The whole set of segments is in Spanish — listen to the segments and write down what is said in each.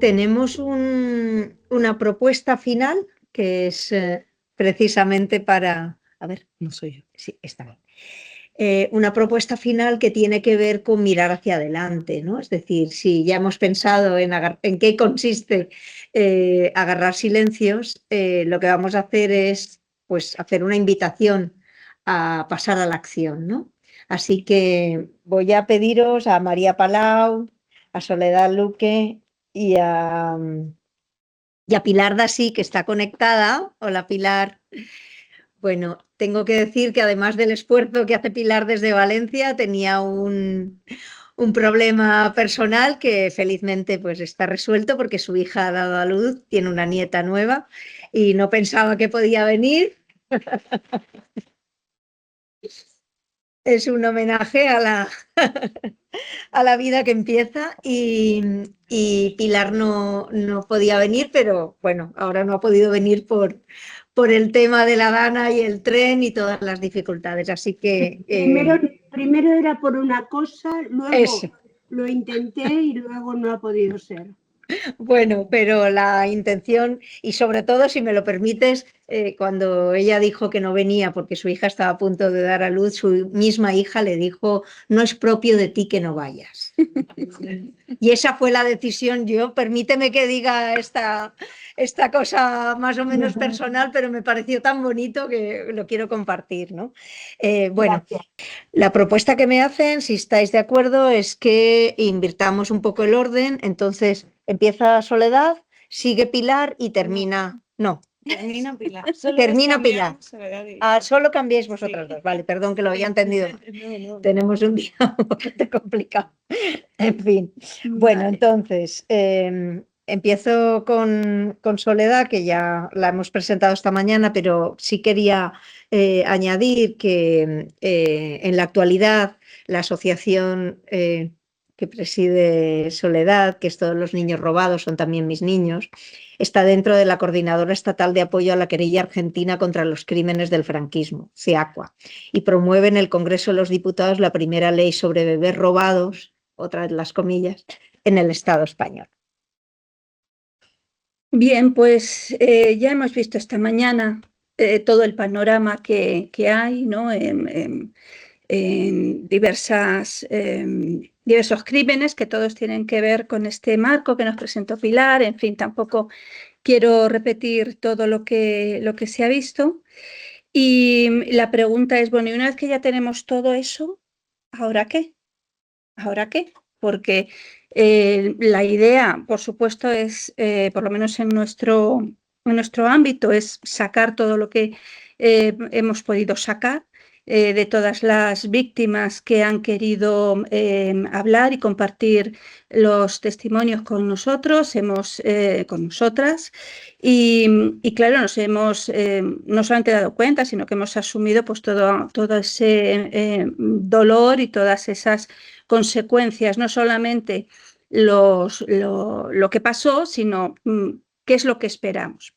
tenemos una propuesta final que es precisamente para... A ver, no soy yo. Sí, está bien. Una propuesta final que tiene que ver con mirar hacia adelante, ¿no? Es decir, si ya hemos pensado en qué consiste agarrar silencios, lo que vamos a hacer es pues, hacer una invitación a pasar a la acción, ¿no? Así que voy a pediros a María Palau, a Soledad Luque y a Pilar Dasí, que está conectada. Hola, Pilar. Bueno, tengo que decir que además del esfuerzo que hace Pilar desde Valencia, tenía un problema personal que felizmente pues está resuelto porque su hija ha dado a luz, tiene una nieta nueva y no pensaba que podía venir. Es un homenaje a la vida que empieza y Pilar no podía venir, pero bueno, ahora no ha podido venir por el tema de la Dana y el tren y todas las dificultades. Así que... Primero era por una cosa, luego eso. lo intenté y luego no ha podido ser. Bueno, pero la intención, y sobre todo, si me lo permites, cuando ella dijo que no venía porque su hija estaba a punto de dar a luz, su misma hija le dijo, no es propio de ti que no vayas. Y esa fue la decisión. Yo, permíteme que diga esta cosa más o menos personal, pero me pareció tan bonito que lo quiero compartir, ¿no? Bueno. Gracias. La propuesta que me hacen, si estáis de acuerdo, es que invirtamos un poco el orden. Entonces, empieza Soledad, sigue Pilar y termina... No. Termina Pilar. Termina Pilar. Solo cambiáis vosotras dos. Vale, perdón que lo había entendido. No. Tenemos un día bastante complicado. En fin. Bueno, Vale. entonces, empiezo con Soledad, que ya la hemos presentado esta mañana, pero sí quería añadir que en la actualidad la asociación que preside Soledad, que es Todos los niños robados son también mis niños, está dentro de la Coordinadora Estatal de Apoyo a la Querella Argentina contra los Crímenes del Franquismo, CEACUA, y promueve en el Congreso de los Diputados la primera ley sobre bebés robados, otra de las comillas, en el Estado español. Bien, pues ya hemos visto esta mañana todo el panorama que hay, ¿no? en diversos crímenes que todos tienen que ver con este marco que nos presentó Pilar. En fin, tampoco quiero repetir todo lo que se ha visto. Y la pregunta es, bueno, y una vez que ya tenemos todo eso, ¿ahora qué? ¿Ahora qué? Porque la idea, por supuesto, es, por lo menos en nuestro ámbito, es sacar todo lo que hemos podido sacar de todas las víctimas que han querido hablar y compartir los testimonios con nosotros, con nosotras. Y claro, nos hemos no solamente dado cuenta, sino que hemos asumido pues, todo ese dolor y todas esas consecuencias, no solamente lo que pasó, sino qué es lo que esperamos.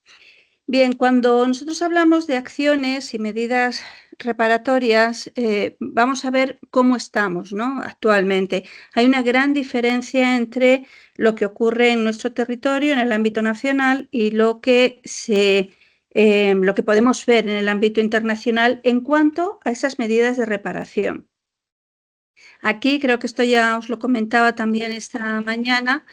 Bien, cuando nosotros hablamos de acciones y medidas reparatorias, vamos a ver cómo estamos, ¿no? Actualmente. Hay una gran diferencia entre lo que ocurre en nuestro territorio, en el ámbito nacional, y lo que podemos ver en el ámbito internacional en cuanto a esas medidas de reparación. Aquí, creo que esto ya os lo comentaba también esta mañana,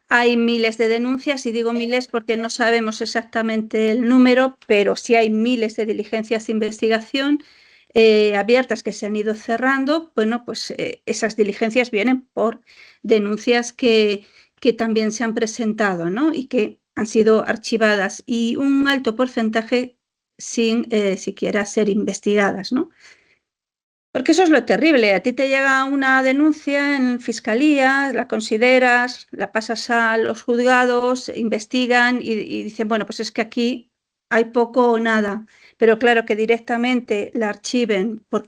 hay miles de denuncias, y digo miles porque no sabemos exactamente el número, pero sí hay miles de diligencias de investigación abiertas que se han ido cerrando. Bueno, pues esas diligencias vienen por denuncias que también se han presentado, ¿no? Y que han sido archivadas, y un alto porcentaje sin siquiera ser investigadas, ¿no? Porque eso es lo terrible. A ti te llega una denuncia en fiscalía, la consideras, la pasas a los juzgados, investigan y dicen, bueno, pues es que aquí hay poco o nada. Pero claro, que directamente la archiven, por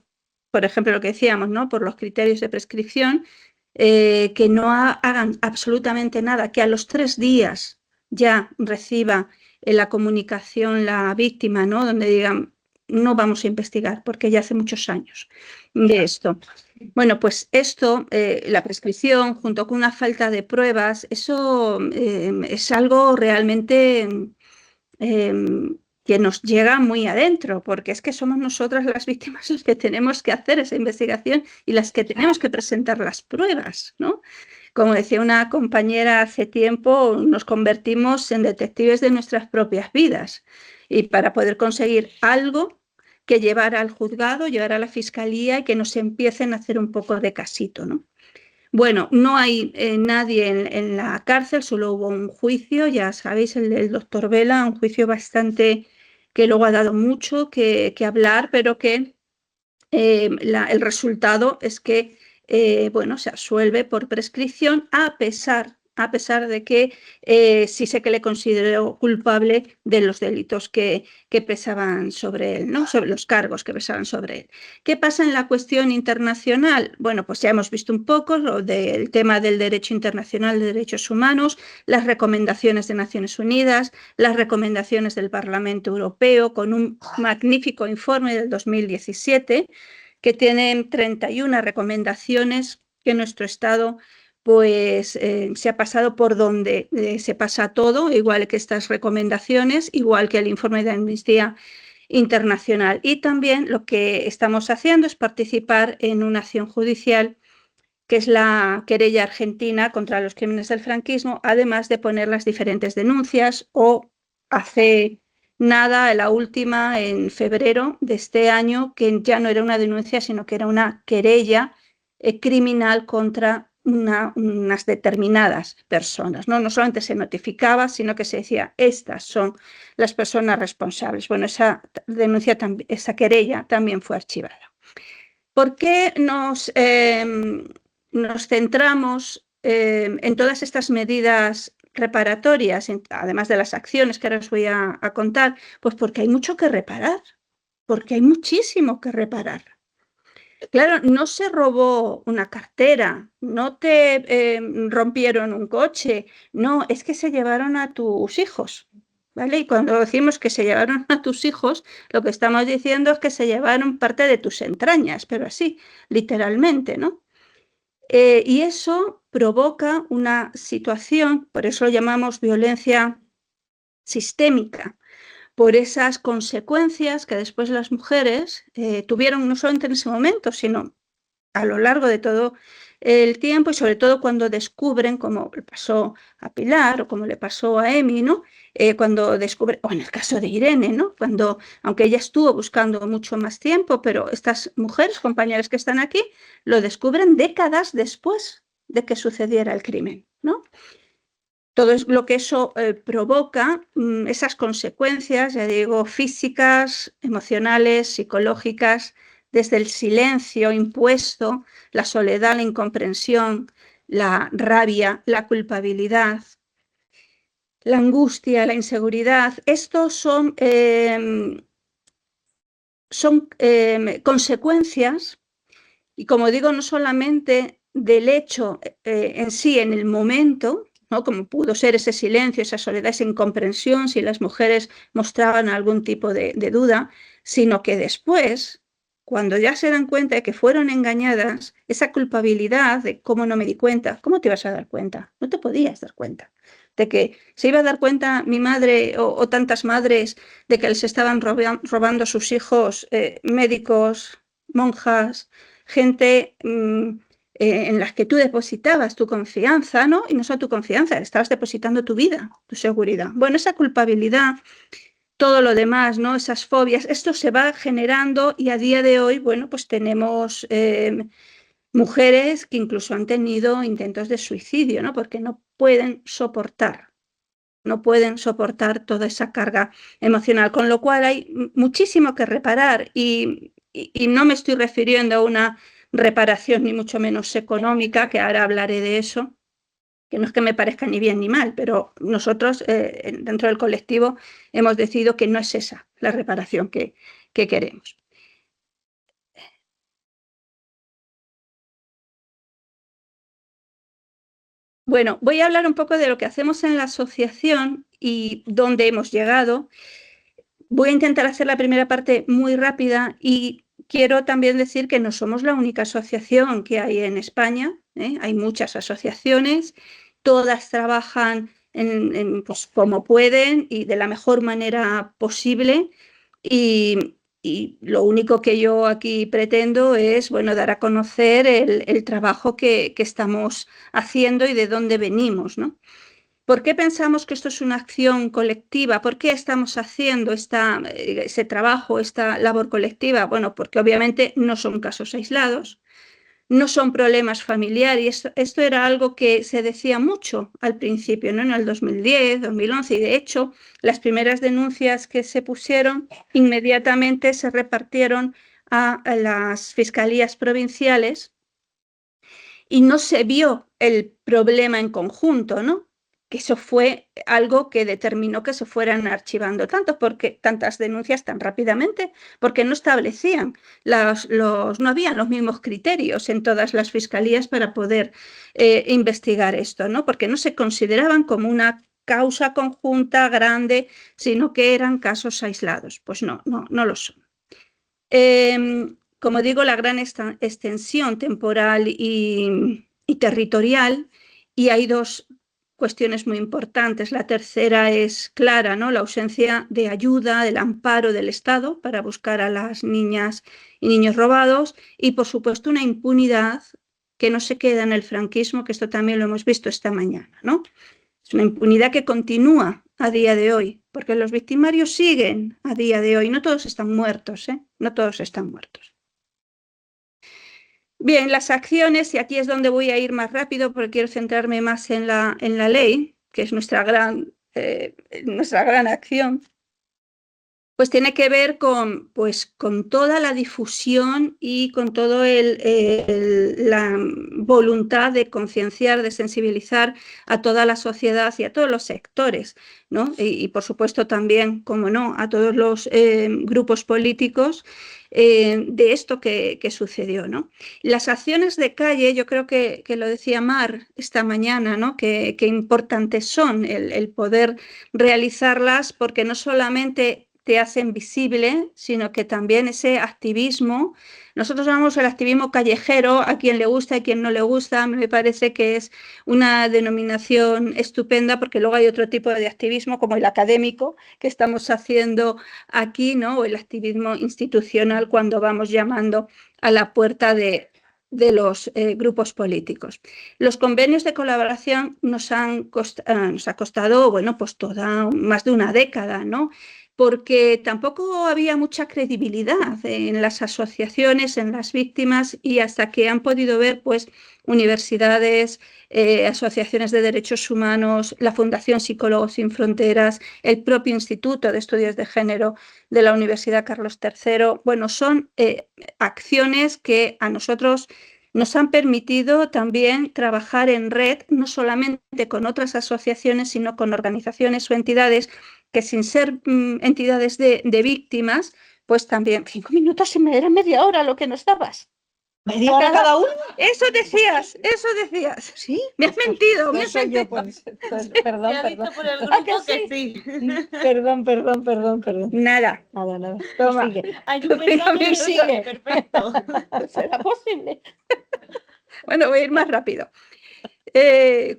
ejemplo, lo que decíamos, ¿no? Por los criterios de prescripción, que no hagan absolutamente nada, que a los 3 días ya reciba la comunicación la víctima, ¿no? Donde digan, no vamos a investigar porque ya hace muchos años de esto. Bueno, pues esto, la prescripción junto con una falta de pruebas, eso es algo realmente que nos llega muy adentro, porque es que somos nosotras las víctimas las que tenemos que hacer esa investigación y las que tenemos que presentar las pruebas, ¿no? Como decía una compañera hace tiempo, nos convertimos en detectives de nuestras propias vidas y para poder conseguir algo que llevar al juzgado, llevar a la fiscalía y que nos empiecen a hacer un poco de casito, ¿no? Bueno, no hay nadie en la cárcel, solo hubo un juicio, ya sabéis, el del doctor Vela, un juicio bastante que luego ha dado mucho que hablar, pero que el resultado es que bueno, se absuelve por prescripción a pesar de que sí sé que le consideró culpable de los delitos que pesaban sobre él, ¿no? Sobre los cargos que pesaban sobre él. ¿Qué pasa en la cuestión internacional? Bueno, pues ya hemos visto un poco lo del tema del derecho internacional de derechos humanos, las recomendaciones de Naciones Unidas, las recomendaciones del Parlamento Europeo con un magnífico informe del 2017 que tienen 31 recomendaciones que nuestro Estado pues se ha pasado por donde se pasa todo, igual que estas recomendaciones, igual que el informe de Amnistía Internacional. Y también lo que estamos haciendo es participar en una acción judicial que es la querella argentina contra los crímenes del franquismo, además de poner las diferentes denuncias o hace nada, la última en febrero de este año, que ya no era una denuncia, sino que era una querella criminal contra unas determinadas personas, ¿no? No solamente se notificaba, sino que se decía, estas son las personas responsables. Bueno, esa denuncia, esa querella también fue archivada. ¿Por qué nos centramos en todas estas medidas reparatorias, además de las acciones que ahora os voy a contar? Pues porque hay mucho que reparar, porque hay muchísimo que reparar. Claro, no se robó una cartera, no te rompieron un coche, no, es que se llevaron a tus hijos, ¿vale? Y cuando decimos que se llevaron a tus hijos, lo que estamos diciendo es que se llevaron parte de tus entrañas, pero así, literalmente, ¿no? Y eso provoca una situación, por eso lo llamamos violencia sistémica, por esas consecuencias que después las mujeres tuvieron no solamente en ese momento, sino a lo largo de todo el tiempo y sobre todo cuando descubren, como le pasó a Pilar o como le pasó a Emi, ¿no? Cuando descubren, o en el caso de Irene, ¿no? Cuando, aunque ella estuvo buscando mucho más tiempo, pero estas mujeres, compañeras que están aquí, lo descubren décadas después de que sucediera el crimen, ¿no? Todo es lo que eso provoca, esas consecuencias, ya digo, físicas, emocionales, psicológicas, desde el silencio impuesto, la soledad, la incomprensión, la rabia, la culpabilidad, la angustia, la inseguridad. Estos son consecuencias, y como digo, no solamente del hecho en sí, en el momento, ¿no? Como pudo ser ese silencio, esa soledad, esa incomprensión, si las mujeres mostraban algún tipo de duda, sino que después, cuando ya se dan cuenta de que fueron engañadas, esa culpabilidad de cómo no me di cuenta, ¿cómo te ibas a dar cuenta? No te podías dar cuenta de que se iba a dar cuenta mi madre o tantas madres de que les estaban robando sus hijos médicos, monjas, gente en las que tú depositabas tu confianza, ¿no? Y no solo tu confianza, estabas depositando tu vida, tu seguridad. Bueno, esa culpabilidad, todo lo demás, ¿no? Esas fobias, esto se va generando y a día de hoy, bueno, pues tenemos mujeres que incluso han tenido intentos de suicidio, ¿no? Porque no pueden soportar toda esa carga emocional, con lo cual hay muchísimo que reparar y no me estoy refiriendo a una reparación ni mucho menos económica, que ahora hablaré de eso, que no es que me parezca ni bien ni mal, pero nosotros dentro del colectivo hemos decidido que no es esa la reparación que queremos. Bueno, voy a hablar un poco de lo que hacemos en la asociación y dónde hemos llegado. Voy a intentar hacer la primera parte muy rápida y quiero también decir que no somos la única asociación que hay en España, ¿eh? Hay muchas asociaciones, todas trabajan pues, como pueden y de la mejor manera posible y lo único que yo aquí pretendo es, bueno, dar a conocer el trabajo que estamos haciendo y de dónde venimos, ¿no? ¿Por qué pensamos que esto es una acción colectiva? ¿Por qué estamos haciendo ese trabajo, esta labor colectiva? Bueno, porque obviamente no son casos aislados, no son problemas familiares. Esto era algo que se decía mucho al principio, ¿no? En el 2010, 2011, y de hecho las primeras denuncias que se pusieron inmediatamente se repartieron a las fiscalías provinciales y no se vio el problema en conjunto, ¿no? Que eso fue algo que determinó que se fueran archivando tantas denuncias tan rápidamente, porque no establecían, no habían los mismos criterios en todas las fiscalías para poder investigar esto, ¿no? Porque no se consideraban como una causa conjunta grande, sino que eran casos aislados. Pues no lo son. Como digo, la gran extensión temporal y territorial, y hay dos cuestiones muy importantes. La tercera es clara, ¿no? La ausencia de ayuda, del amparo del Estado para buscar a las niñas y niños robados, y por supuesto una impunidad que no se queda en el franquismo, que esto también lo hemos visto esta mañana, ¿no? Es una impunidad que continúa a día de hoy, porque los victimarios siguen a día de hoy. No todos están muertos, ¿eh? No todos están muertos. Bien, las acciones, y aquí es donde voy a ir más rápido porque quiero centrarme más en la ley, que es nuestra gran acción. Pues tiene que ver con toda la difusión y con toda la voluntad de concienciar, de sensibilizar a toda la sociedad y a todos los sectores, ¿no? Y por supuesto también, como no, a todos los grupos políticos de esto que sucedió, ¿no? Las acciones de calle, yo creo que lo decía Mar esta mañana, ¿no? Que importantes son el poder realizarlas, porque no solamente te hacen visible, sino que también ese activismo, nosotros llamamos el activismo callejero, a quien le gusta y a quien no le gusta, me parece que es una denominación estupenda, porque luego hay otro tipo de activismo, como el académico, que estamos haciendo aquí, ¿no? O el activismo institucional, cuando vamos llamando a la puerta de los grupos políticos. Los convenios de colaboración nos ha costado, bueno, pues más de una década, ¿no? Porque tampoco había mucha credibilidad en las asociaciones, en las víctimas, y hasta que han podido ver, pues, universidades, asociaciones de derechos humanos, la Fundación Psicólogos Sin Fronteras, el propio Instituto de Estudios de Género de la Universidad Carlos III. Bueno, son acciones que a nosotros nos han permitido también trabajar en red, no solamente con otras asociaciones, sino con organizaciones o entidades que, sin ser entidades de víctimas, pues también 5 minutos y me era media hora lo que nos dabas. ¿Media hora cada uno? Eso decías. Sí. Me has mentido, me has soy yo, mentido. perdón, Ya ha dicho por el ¿A grupo que que sí. perdón. Nada. Toma. Sigue. Hay Tú 30 minutos, sigue. perfecto. ¿Será posible? Bueno, voy a ir más rápido.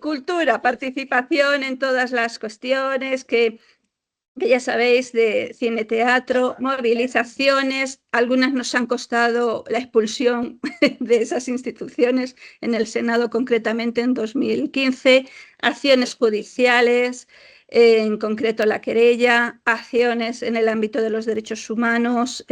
Cultura, participación en todas las cuestiones que ya sabéis, de cine, teatro, movilizaciones. Algunas nos han costado la expulsión de esas instituciones, en el Senado concretamente en 2015, acciones judiciales, en concreto la querella, acciones en el ámbito de los derechos humanos,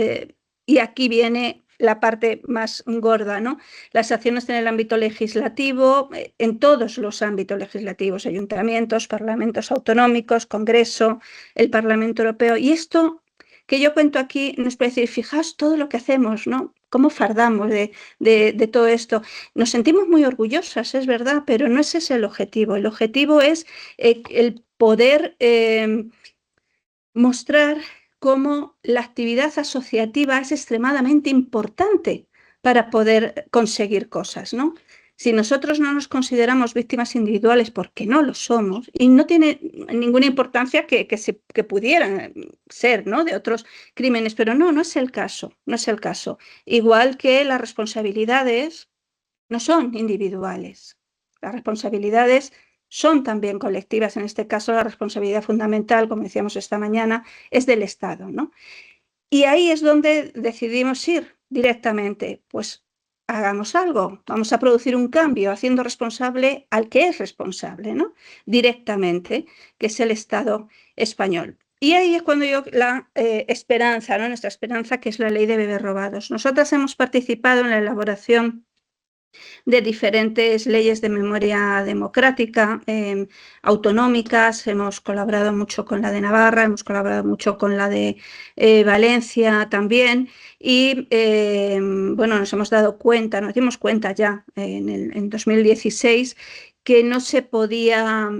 y aquí viene la parte más gorda, ¿no? Las acciones en el ámbito legislativo, en todos los ámbitos legislativos, ayuntamientos, parlamentos autonómicos, Congreso, el Parlamento Europeo. Y esto que yo cuento aquí no es para decir, fijaos todo lo que hacemos, ¿no? Cómo fardamos de todo esto. Nos sentimos muy orgullosas, es verdad, pero no ese es el objetivo. El objetivo es el poder mostrar cómo la actividad asociativa es extremadamente importante para poder conseguir cosas, ¿no? Si nosotros no nos consideramos víctimas individuales, porque no lo somos, y no tiene ninguna importancia que pudieran ser, ¿no?, de otros crímenes, pero no es el caso, no es el caso. Igual que las responsabilidades no son individuales, las responsabilidades son también colectivas. En este caso, la responsabilidad fundamental, como decíamos esta mañana, es del Estado, ¿no? Y ahí es donde decidimos ir directamente, pues hagamos algo, vamos a producir un cambio haciendo responsable al que es responsable, ¿no?, directamente, que es el Estado español. Y ahí es cuando yo la esperanza, ¿no?, nuestra esperanza, que es la ley de bebés robados. Nosotras hemos participado en la elaboración de diferentes leyes de memoria democrática autonómicas. Hemos colaborado mucho con la de Navarra, hemos colaborado mucho con la de Valencia también, y bueno, nos hemos dado cuenta, nos dimos cuenta ya en 2016 que no se podía...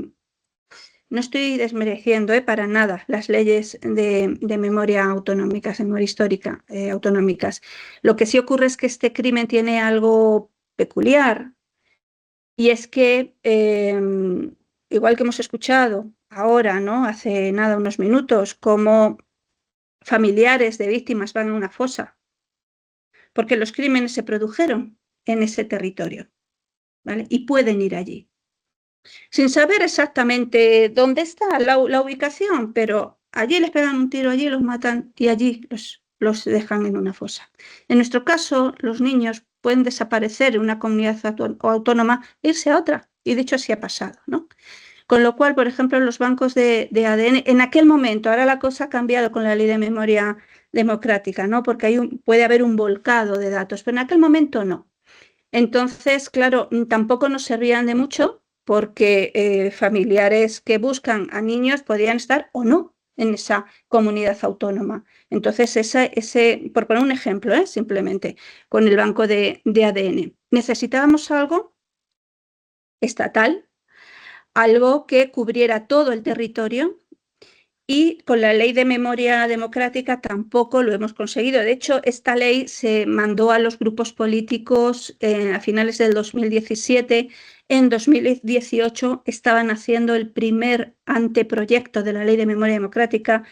No estoy desmereciendo para nada las leyes de memoria autonómicas, de memoria histórica autonómicas. Lo que sí ocurre es que este crimen tiene algo peculiar, y es que, igual que hemos escuchado ahora, ¿no?, hace nada, unos minutos, cómo familiares de víctimas van a una fosa, porque los crímenes se produjeron en ese territorio, ¿vale?, y pueden ir allí sin saber exactamente dónde está la ubicación, pero allí les pegan un tiro, allí los matan y allí los dejan en una fosa. En nuestro caso, los niños pueden desaparecer en una comunidad autónoma e irse a otra, y de hecho así ha pasado, ¿no? Con lo cual, por ejemplo, los bancos de ADN, en aquel momento, ahora la cosa ha cambiado con la ley de memoria democrática, ¿no?, porque puede haber un volcado de datos, pero en aquel momento no. Entonces, claro, tampoco nos servían de mucho, porque familiares que buscan a niños podían estar o no en esa comunidad autónoma. Entonces, por poner un ejemplo, simplemente con el banco de ADN, necesitábamos algo estatal, algo que cubriera todo el territorio, y con la ley de memoria democrática tampoco lo hemos conseguido. De hecho, esta ley se mandó a los grupos políticos a finales del 2017. En 2018 estaban haciendo el primer anteproyecto de la ley de memoria democrática,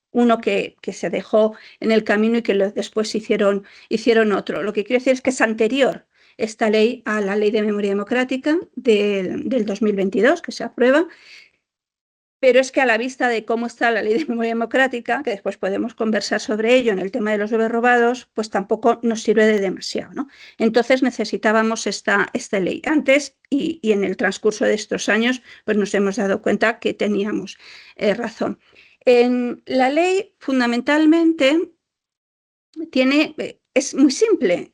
uno que se dejó en el camino y que después hicieron otro. Lo que quiero decir es que es anterior esta ley a la ley de memoria democrática del 2022, que se aprueba. Pero es que, a la vista de cómo está la ley de memoria democrática, que después podemos conversar sobre ello en el tema de los bebés robados, pues tampoco nos sirve de demasiado, ¿no? Entonces necesitábamos esta ley. Antes y en el transcurso de estos años, pues nos hemos dado cuenta que teníamos razón. La ley fundamentalmente es muy simple.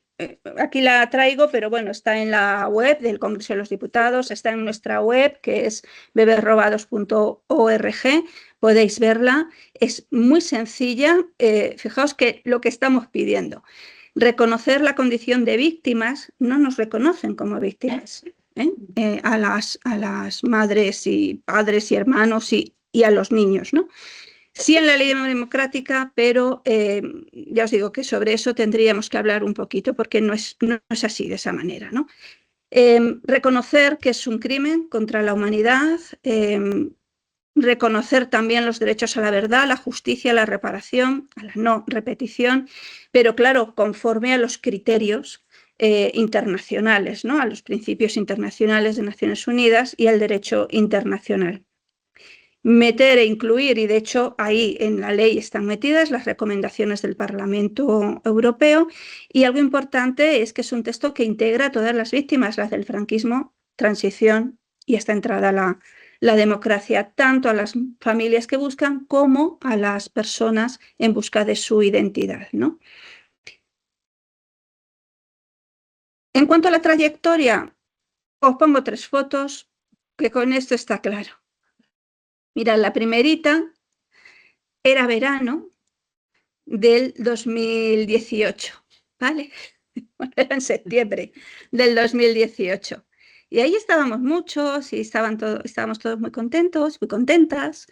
Aquí la traigo, pero bueno, está en la web del Congreso de los Diputados, está en nuestra web, que es bebesrobados.org, podéis verla, es muy sencilla. Fijaos que lo que estamos pidiendo, reconocer la condición de víctimas. No nos reconocen como víctimas, a las madres y padres y hermanos y a los niños, ¿no? Sí, en la ley democrática, pero ya os digo que sobre eso tendríamos que hablar un poquito, porque no es así, de esa manera, ¿no? Reconocer que es un crimen contra la humanidad, reconocer también los derechos a la verdad, la justicia, la reparación, a la no repetición, pero claro, conforme a los criterios internacionales, ¿no?, a los principios internacionales de Naciones Unidas y al derecho internacional. Meter e incluir, y de hecho ahí en la ley están metidas las recomendaciones del Parlamento Europeo, y algo importante es que es un texto que integra a todas las víctimas, las del franquismo, transición y hasta entrada la democracia, tanto a las familias que buscan como a las personas en busca de su identidad, ¿no? En cuanto a la trayectoria, os pongo 3 fotos, que con esto está claro. Mirad, la primerita era verano del 2018, ¿vale? Bueno, era en septiembre del 2018. Y ahí estábamos muchos y estábamos todos muy contentos, muy contentas.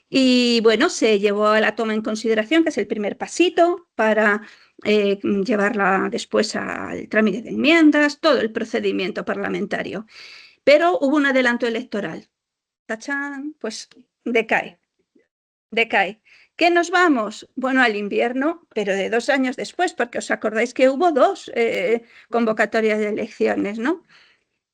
Y bueno, se llevó a la toma en consideración, que es el primer pasito para llevarla después al trámite de enmiendas, todo el procedimiento parlamentario. Pero hubo un adelanto electoral. ¡Tachán! Pues decae. ¿Qué nos vamos? Bueno, al invierno, pero de 2 años después, porque os acordáis que hubo 2 convocatorias de elecciones, ¿no?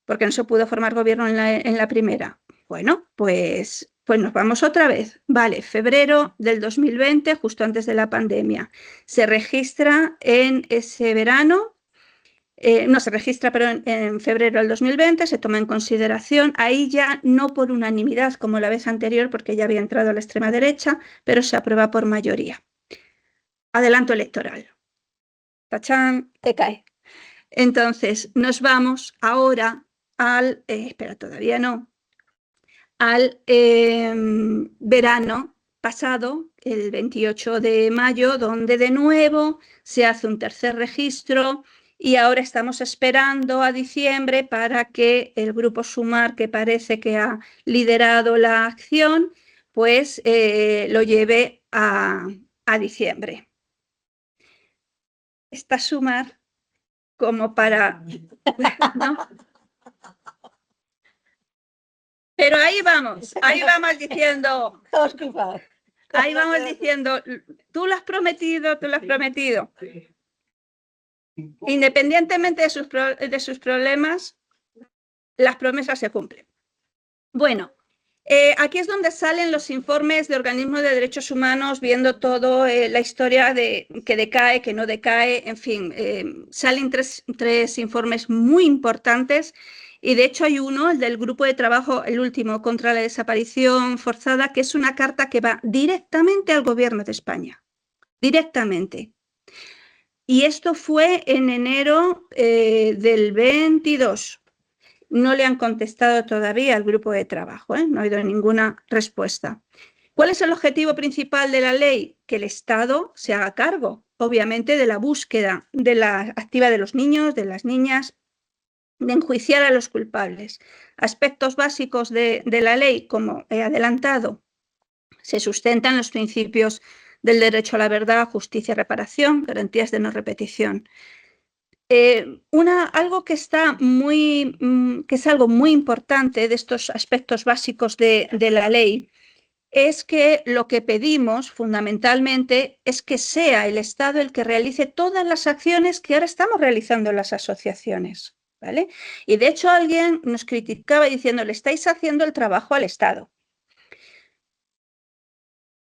Porque no se pudo formar gobierno en la primera. Bueno, pues nos vamos otra vez. Vale, febrero del 2020, justo antes de la pandemia. Se registra en ese verano, no se registra, pero en febrero del 2020 se toma en consideración, ahí ya no por unanimidad como la vez anterior, porque ya había entrado a la extrema derecha, pero se aprueba por mayoría. Adelanto electoral. ¡Tachán! Te cae. Entonces, nos vamos ahora al, espera, todavía no, al verano pasado, el 28 de mayo, donde de nuevo se hace un tercer registro y ahora estamos esperando a diciembre para que el grupo Sumar, que parece que ha liderado la acción, pues lo lleve a diciembre. Está Sumar como para... ¿no? Pero ahí vamos diciendo, ahí vamos diciendo, tú lo has prometido. Independientemente de sus problemas, las promesas se cumplen. Bueno, aquí es donde salen los informes de organismos de derechos humanos, viendo todo la historia de que decae, que no decae, en fin, salen tres informes muy importantes. Y de hecho hay uno, el del grupo de trabajo, el último, contra la desaparición forzada, que es una carta que va directamente al gobierno de España, directamente. Y esto fue en enero del 22. No le han contestado todavía al grupo de trabajo, no ha habido ninguna respuesta. ¿Cuál es el objetivo principal de la ley? Que el Estado se haga cargo, obviamente, de la búsqueda de la activa de los niños, de las niñas, de enjuiciar a los culpables. Aspectos básicos de la ley, como he adelantado, se sustentan en los principios del derecho a la verdad, justicia y reparación, garantías de no repetición. Algo que es algo muy importante de estos aspectos básicos de la ley es que lo que pedimos fundamentalmente es que sea el Estado el que realice todas las acciones que ahora estamos realizando las asociaciones, ¿vale? Y de hecho alguien nos criticaba diciendo, le estáis haciendo el trabajo al Estado.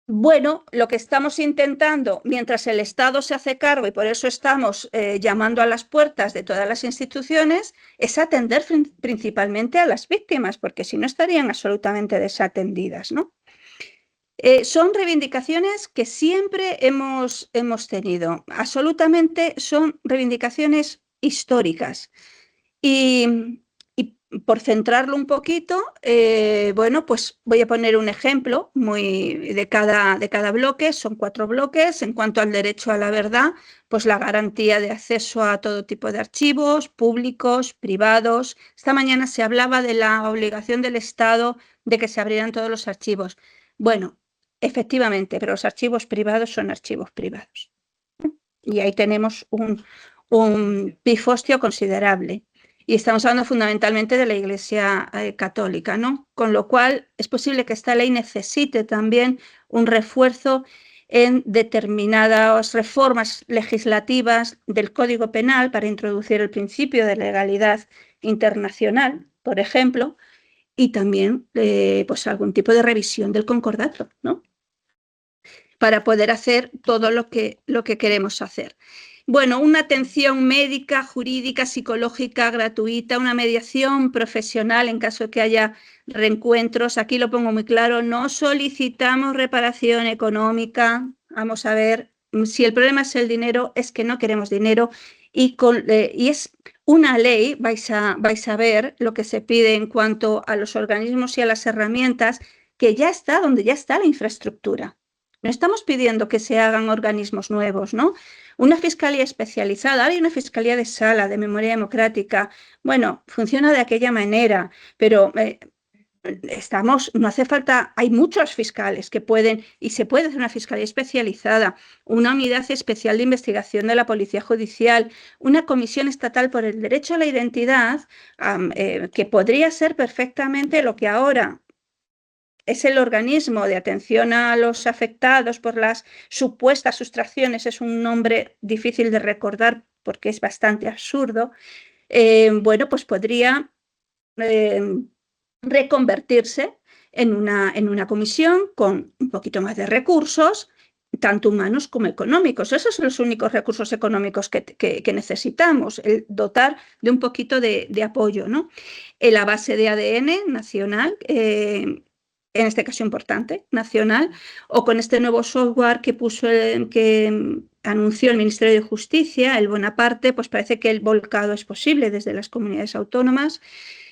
Bueno, lo que estamos intentando, mientras el Estado se hace cargo, y por eso estamos llamando a las puertas de todas las instituciones, es atender principalmente a las víctimas, porque si no estarían absolutamente desatendidas, ¿no? Son reivindicaciones que siempre hemos tenido, absolutamente son reivindicaciones históricas. Y por centrarlo un poquito, bueno, pues voy a poner un ejemplo de cada bloque, son 4 bloques. En cuanto al derecho a la verdad, pues la garantía de acceso a todo tipo de archivos, públicos, privados. Esta mañana se hablaba de la obligación del Estado de que se abrieran todos los archivos. Bueno, efectivamente, pero los archivos privados son archivos privados. Y ahí tenemos un pifostio considerable. Y estamos hablando fundamentalmente de la Iglesia católica, ¿no? Con lo cual es posible que esta ley necesite también un refuerzo en determinadas reformas legislativas del Código Penal para introducir el principio de legalidad internacional, por ejemplo, y también pues algún tipo de revisión del concordato, ¿no? Para poder hacer todo lo que queremos hacer. Bueno, una atención médica, jurídica, psicológica, gratuita, una mediación profesional en caso de que haya reencuentros. Aquí lo pongo muy claro, no solicitamos reparación económica. Vamos a ver, si el problema es el dinero, es que no queremos dinero. Y es una ley, vais a ver lo que se pide en cuanto a los organismos y a las herramientas, que ya está donde ya está la infraestructura. No estamos pidiendo que se hagan organismos nuevos, ¿no? Una fiscalía especializada, ahora hay una fiscalía de sala, de memoria democrática. Bueno, funciona de aquella manera, pero no hace falta, hay muchos fiscales que pueden, y se puede hacer una fiscalía especializada, una unidad especial de investigación de la Policía Judicial, una comisión estatal por el derecho a la identidad, que podría ser perfectamente lo que ahora es el organismo de atención a los afectados por las supuestas sustracciones, es un nombre difícil de recordar porque es bastante absurdo. Bueno, pues podría reconvertirse en una comisión con un poquito más de recursos, tanto humanos como económicos. Esos son los únicos recursos económicos que necesitamos, el dotar de un poquito de apoyo, ¿no? La base de ADN nacional, en este caso importante, nacional, o con este nuevo software que anunció el Ministerio de Justicia, el Bonaparte, pues parece que el volcado es posible desde las comunidades autónomas,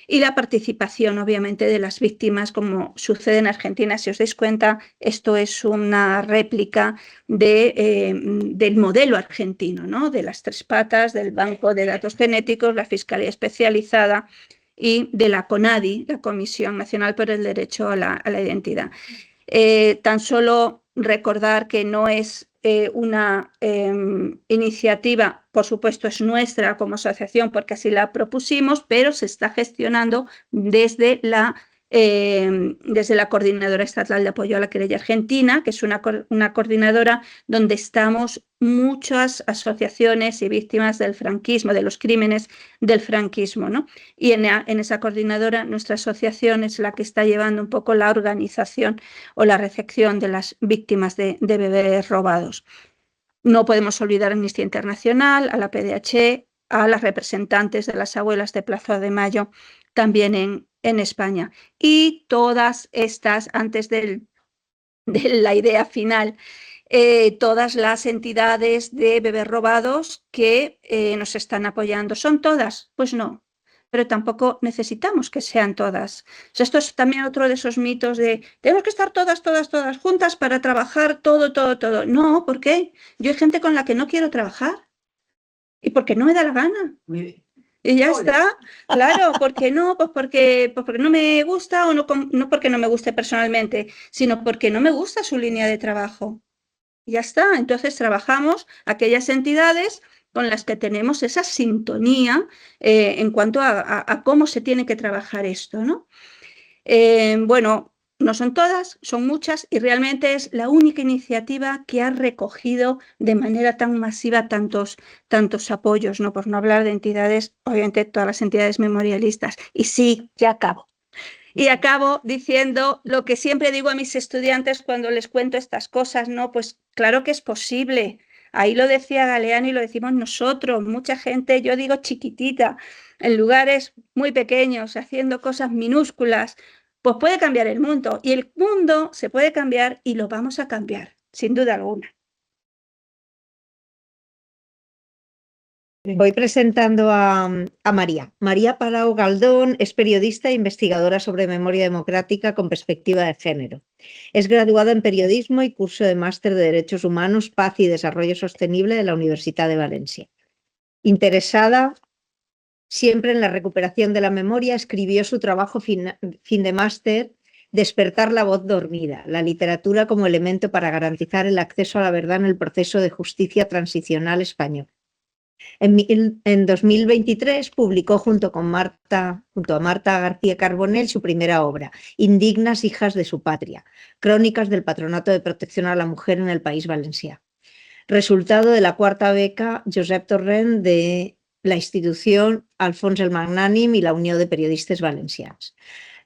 y la participación, obviamente, de las víctimas, como sucede en Argentina. Si os dais cuenta, esto es una réplica del modelo argentino, ¿no? De las 3 patas, del Banco de Datos Genéticos, la Fiscalía Especializada y de la CONADI, la Comisión Nacional por el Derecho a la Identidad. Tan solo recordar que no es una iniciativa, por supuesto es nuestra como asociación porque así la propusimos, pero se está gestionando desde la Coordinadora Estatal de Apoyo a la Querella Argentina, que es una coordinadora donde estamos muchas asociaciones y víctimas del franquismo, de los crímenes del franquismo, ¿no? Y en esa coordinadora nuestra asociación es la que está llevando un poco la organización o la recepción de las víctimas de bebés robados. No podemos olvidar a Amnistía Internacional, a la PDH, a las representantes de las abuelas de Plaza de Mayo, también en España. Y todas estas, antes de la idea final, todas las entidades de bebés robados que nos están apoyando. ¿Son todas? Pues no, pero tampoco necesitamos que sean todas. O sea, esto es también otro de esos mitos de tenemos que estar todas juntas para trabajar todo. No, ¿por qué? Yo hay gente con la que no quiero trabajar y porque no me da la gana. Muy bien. Y ya está, claro, ¿por qué no? Pues porque no me gusta o no porque no me guste personalmente, sino porque no me gusta su línea de trabajo. Y ya está, entonces trabajamos aquellas entidades con las que tenemos esa sintonía en cuanto a cómo se tiene que trabajar esto, ¿no? Bueno, no son todas, son muchas y realmente es la única iniciativa que ha recogido de manera tan masiva tantos apoyos, ¿no? Por no hablar de entidades, obviamente todas las entidades memorialistas. Y sí, ya acabo. Y acabo diciendo lo que siempre digo a mis estudiantes cuando les cuento estas cosas, ¿no? Pues claro que es posible. Ahí lo decía Galeano y lo decimos nosotros, mucha gente, yo digo chiquitita, en lugares muy pequeños, haciendo cosas minúsculas, pues puede cambiar el mundo. Y el mundo se puede cambiar y lo vamos a cambiar, sin duda alguna. Voy presentando a María. María Palau Galdón es periodista e investigadora sobre memoria democrática con perspectiva de género. Es graduada en periodismo y curso de máster de Derechos Humanos, Paz y Desarrollo Sostenible de la Universidad de Valencia. Interesada siempre en la recuperación de la memoria, escribió su trabajo fin de máster Despertar la voz dormida, la literatura como elemento para garantizar el acceso a la verdad en el proceso de justicia transicional español. En 2023 publicó junto a Marta García Carbonell su primera obra, Indignas hijas de su patria, crónicas del Patronato de Protección a la Mujer en el País Valencià. Resultado de la 4ª beca Josep Torrent de la institución Alfons el Magnànim y la Unió de Periodistes Valencians.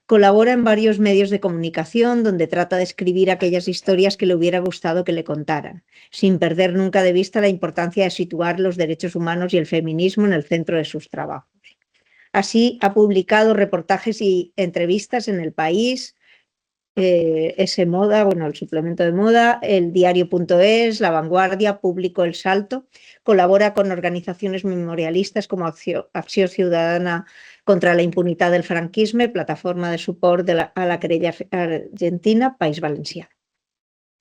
Colabora en varios medios de comunicación donde trata de escribir aquellas historias que le hubiera gustado que le contaran, sin perder nunca de vista la importancia de situar los derechos humanos y el feminismo en el centro de sus trabajos. Así, ha publicado reportajes y entrevistas en El País, S-Moda, el suplemento de moda, el diario.es, La Vanguardia, Público, El Salto. Colabora con organizaciones memorialistas como Acció Ciudadana contra la impunidad del franquismo, plataforma de suport a la querella argentina, País Valencià.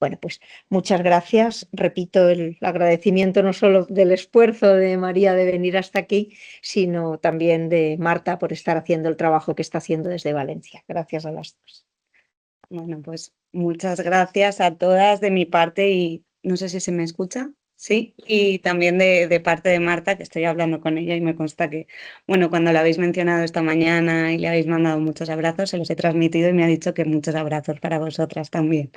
Bueno, pues muchas gracias. Repito el agradecimiento no solo del esfuerzo de María de venir hasta aquí, sino también de Marta por estar haciendo el trabajo que está haciendo desde Valencia. Gracias a las dos. Bueno, pues muchas gracias a todas de mi parte y no sé si se me escucha, sí, y también de parte de Marta, que estoy hablando con ella y me consta que, bueno, cuando la habéis mencionado esta mañana y le habéis mandado muchos abrazos, se los he transmitido y me ha dicho que muchos abrazos para vosotras también.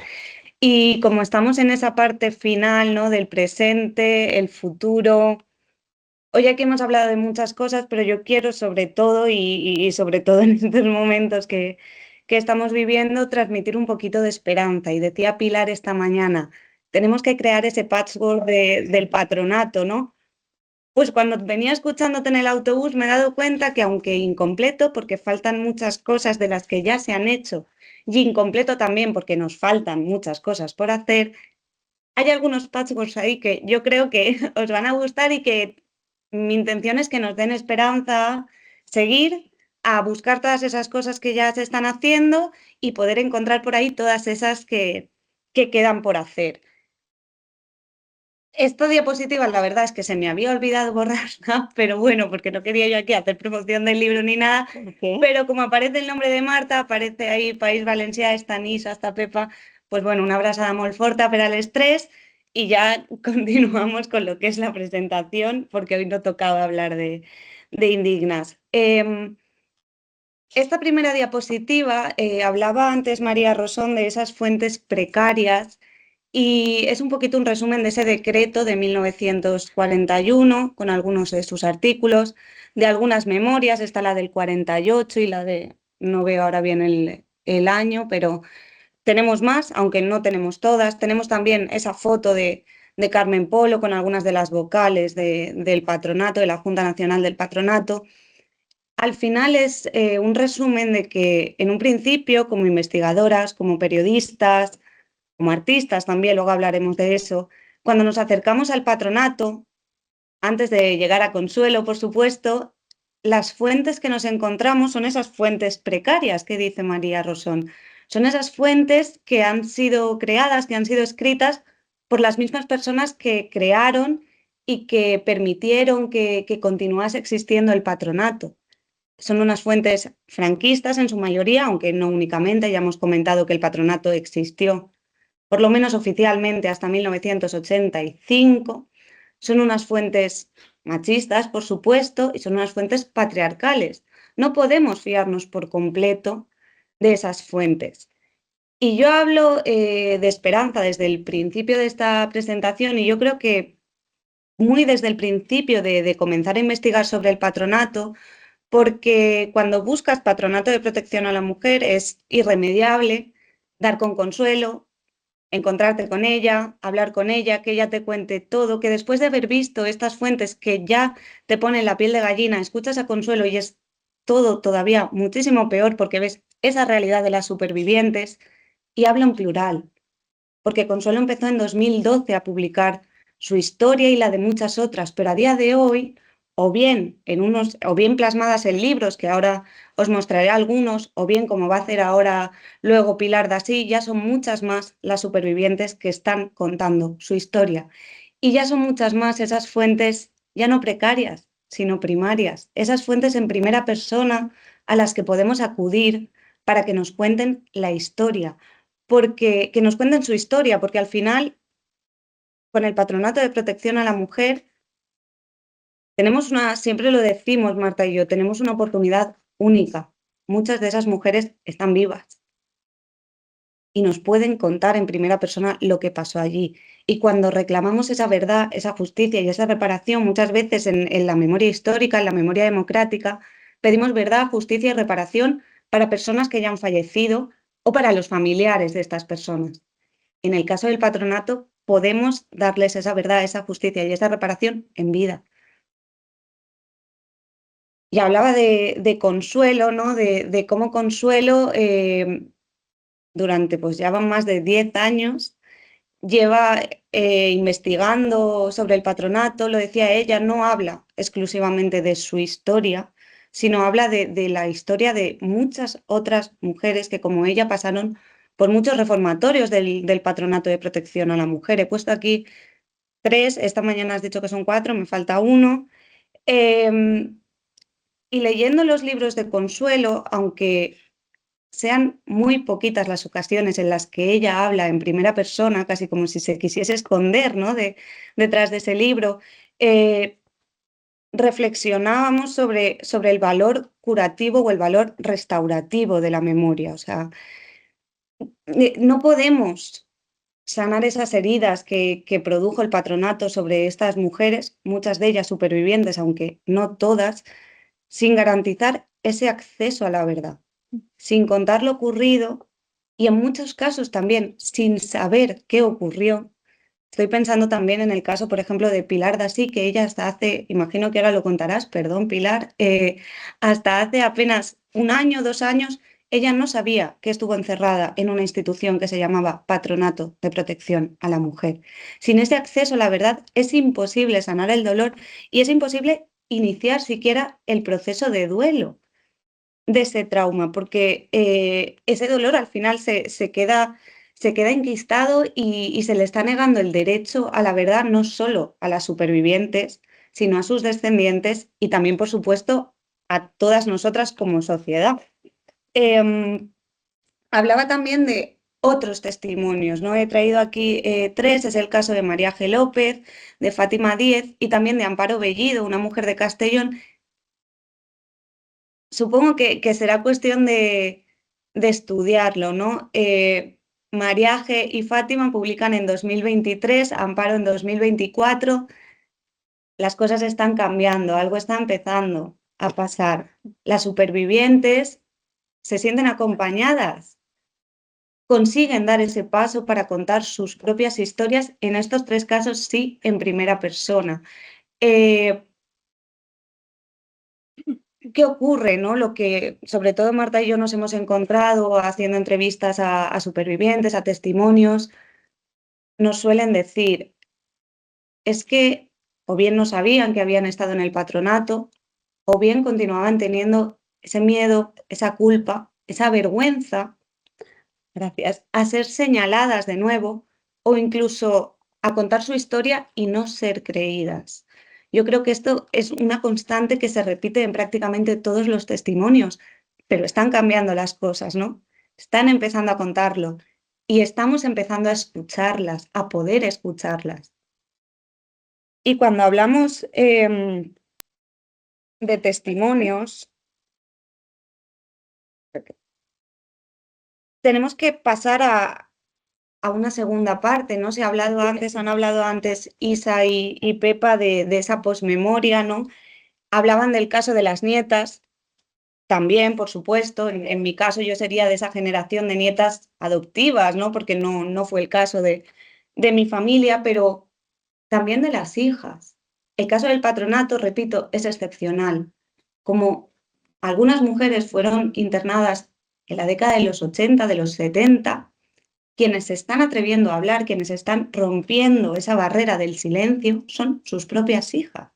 Y como estamos en esa parte final, ¿no? Del presente, el futuro. Hoy aquí hemos hablado de muchas cosas, pero yo quiero sobre todo y sobre todo en estos momentos que estamos viviendo, transmitir un poquito de esperanza. Y decía Pilar esta mañana, tenemos que crear ese patchwork del patronato, ¿no? Pues cuando venía escuchándote en el autobús me he dado cuenta que aunque incompleto, porque faltan muchas cosas de las que ya se han hecho, y incompleto también porque nos faltan muchas cosas por hacer, hay algunos patchworks ahí que yo creo que os van a gustar y que mi intención es que nos den esperanza, seguir a buscar todas esas cosas que ya se están haciendo y poder encontrar por ahí todas esas que quedan por hacer. Esta diapositiva, la verdad es que se me había olvidado borrarla, pero bueno, porque no quería yo aquí hacer promoción del libro ni nada, pero como aparece el nombre de Marta, aparece ahí País Valencià, esta Nisa, esta Pepa, pues bueno, una abraçada molt forta per al estrés y ya continuamos con lo que es la presentación, porque hoy no tocaba hablar de indignas. Esta primera diapositiva, hablaba antes María Rosón de esas fuentes precarias y es un poquito un resumen de ese decreto de 1941, con algunos de sus artículos, de algunas memorias, está la del 48 y la de, no veo ahora bien el año, pero tenemos más, aunque no tenemos todas. Tenemos también esa foto de Carmen Polo con algunas de las vocales del patronato, de la Junta Nacional del Patronato. Al final es un resumen de que en un principio, como investigadoras, como periodistas, como artistas también, luego hablaremos de eso, cuando nos acercamos al patronato, antes de llegar a Consuelo, por supuesto, las fuentes que nos encontramos son esas fuentes precarias que dice María Rosón. Son esas fuentes que han sido creadas, que han sido escritas por las mismas personas que crearon y que permitieron que continuase existiendo el patronato. Son unas fuentes franquistas en su mayoría, aunque no únicamente, ya hemos comentado que el patronato existió por lo menos oficialmente hasta 1985, son unas fuentes machistas, por supuesto, y son unas fuentes patriarcales. No podemos fiarnos por completo de esas fuentes. Y yo hablo de esperanza desde el principio de esta presentación y yo creo que muy desde el principio de comenzar a investigar sobre el patronato, porque cuando buscas patronato de protección a la mujer es irremediable dar con Consuelo, encontrarte con ella, hablar con ella, que ella te cuente todo, que después de haber visto estas fuentes que ya te ponen la piel de gallina, escuchas a Consuelo y es todo todavía muchísimo peor porque ves esa realidad de las supervivientes y habla en plural, porque Consuelo empezó en 2012 a publicar su historia y la de muchas otras, pero a día de hoy, o bien plasmadas en libros, que ahora os mostraré algunos, o bien como va a hacer ahora luego Pilar Dasí, ya son muchas más las supervivientes que están contando su historia. Y ya son muchas más esas fuentes, ya no precarias, sino primarias, esas fuentes en primera persona a las que podemos acudir para que nos cuenten la historia, porque que nos cuenten su historia, porque al final, con el Patronato de Protección a la Mujer, tenemos siempre lo decimos Marta y yo, tenemos una oportunidad única. Muchas de esas mujeres están vivas y nos pueden contar en primera persona lo que pasó allí. Y cuando reclamamos esa verdad, esa justicia y esa reparación, muchas veces en la memoria histórica, en la memoria democrática, pedimos verdad, justicia y reparación para personas que ya han fallecido o para los familiares de estas personas. En el caso del patronato, podemos darles esa verdad, esa justicia y esa reparación en vida. Y hablaba de Consuelo, ¿no? De cómo Consuelo, durante pues ya van más de 10 años, lleva investigando sobre el patronato, lo decía ella, no habla exclusivamente de su historia, sino habla de la historia de muchas otras mujeres que como ella pasaron por muchos reformatorios del Patronato de Protección a la Mujer. He puesto aquí 3, esta mañana has dicho que son 4, me falta 1. Y leyendo los libros de Consuelo, aunque sean muy poquitas las ocasiones en las que ella habla en primera persona, casi como si se quisiese esconder, ¿no?, detrás de ese libro, reflexionábamos sobre el valor curativo o el valor restaurativo de la memoria. O sea, no podemos sanar esas heridas que produjo el patronato sobre estas mujeres, muchas de ellas supervivientes, aunque no todas, sin garantizar ese acceso a la verdad, sin contar lo ocurrido y en muchos casos también sin saber qué ocurrió. Estoy pensando también en el caso, por ejemplo, de Pilar Dasí, que ella hasta hace, imagino que ahora lo contarás, perdón, Pilar, hasta hace apenas 1 año, 2 años, ella no sabía que estuvo encerrada en una institución que se llamaba Patronato de Protección a la Mujer. Sin ese acceso a la verdad es imposible sanar el dolor y es imposible iniciar siquiera el proceso de duelo de ese trauma, porque ese dolor al final se queda enquistado y se le está negando el derecho a la verdad no solo a las supervivientes, sino a sus descendientes y también, por supuesto, a todas nosotras como sociedad. Hablaba también de otros testimonios, ¿no? He traído aquí 3, es el caso de María G. López, de Fátima Díez y también de Amparo Bellido, una mujer de Castellón. Supongo que será cuestión de estudiarlo, ¿no? María G. y Fátima publican en 2023, Amparo en 2024. Las cosas están cambiando, algo está empezando a pasar. Las supervivientes se sienten acompañadas, consiguen dar ese paso para contar sus propias historias, en estos 3 casos sí, en primera persona. ¿Qué ocurre, no? Lo que sobre todo Marta y yo nos hemos encontrado haciendo entrevistas a supervivientes, a testimonios, nos suelen decir, es que o bien no sabían que habían estado en el patronato, o bien continuaban teniendo ese miedo, esa culpa, esa vergüenza, gracias, a ser señaladas de nuevo o incluso a contar su historia y no ser creídas. Yo creo que esto es una constante que se repite en prácticamente todos los testimonios, pero están cambiando las cosas, ¿no? Están empezando a contarlo y estamos empezando a escucharlas, a poder escucharlas. Y cuando hablamos de testimonios, tenemos que pasar a una segunda parte, ¿no? Han hablado antes Isa y Pepa de esa posmemoria, ¿no? Hablaban del caso de las nietas, también, por supuesto. En mi caso yo sería de esa generación de nietas adoptivas, ¿no? Porque no fue el caso de mi familia, pero también de las hijas. El caso del patronato, repito, es excepcional. Como algunas mujeres fueron internadas en la década de los 80, de los 70, quienes se están atreviendo a hablar, quienes están rompiendo esa barrera del silencio, son sus propias hijas.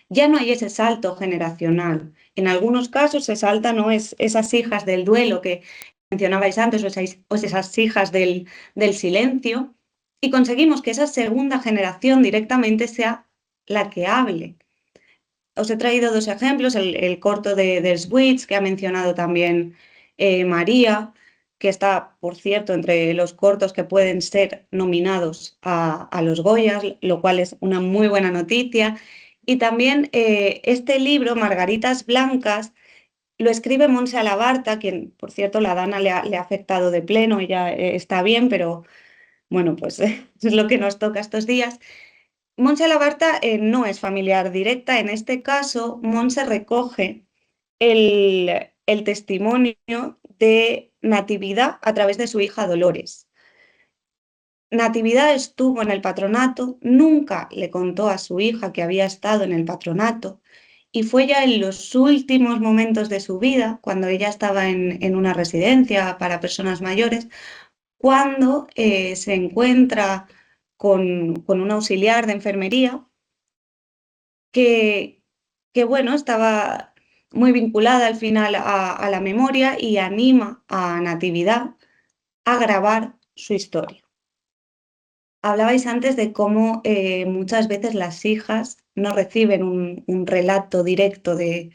Ya no hay ese salto generacional. En algunos casos se saltan, ¿no?, esas hijas del duelo que mencionabais antes, o esas hijas del silencio, y conseguimos que esa segunda generación directamente sea la que hable. Os he traído 2 ejemplos, el corto de Switch, que ha mencionado también María, que está, por cierto, entre los cortos que pueden ser nominados a los Goyas, lo cual es una muy buena noticia. Y también este libro, Margaritas Blancas, lo escribe Montse Alabarta, quien, por cierto, la Dana le ha afectado de pleno, ella está bien, pero bueno, pues es lo que nos toca estos días. Montse Alabarta no es familiar directa. En este caso, Montse recoge el testimonio de Natividad a través de su hija Dolores. Natividad estuvo en el patronato, nunca le contó a su hija que había estado en el patronato y fue ya en los últimos momentos de su vida, cuando ella estaba en una residencia para personas mayores, cuando se encuentra con un auxiliar de enfermería que bueno, estaba muy vinculada al final a la memoria y anima a Natividad a grabar su historia. Hablabais antes de cómo muchas veces las hijas no reciben un relato directo de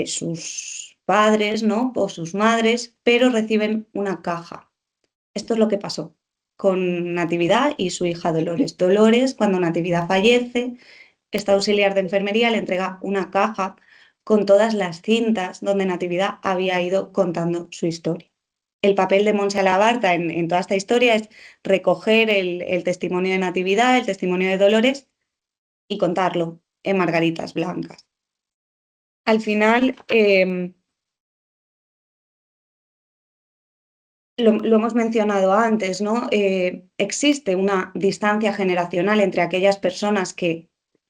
sus padres, ¿no? O sus madres, pero reciben una caja. Esto es lo que pasó con Natividad y su hija Dolores. Dolores, cuando Natividad fallece, esta auxiliar de enfermería le entrega una caja con todas las cintas donde Natividad había ido contando su historia. El papel de Montse Alabarta en toda esta historia es recoger el testimonio de Natividad, el testimonio de Dolores y contarlo en Margaritas Blancas. Al final, lo hemos mencionado antes, ¿no? Existe una distancia generacional entre aquellas personas que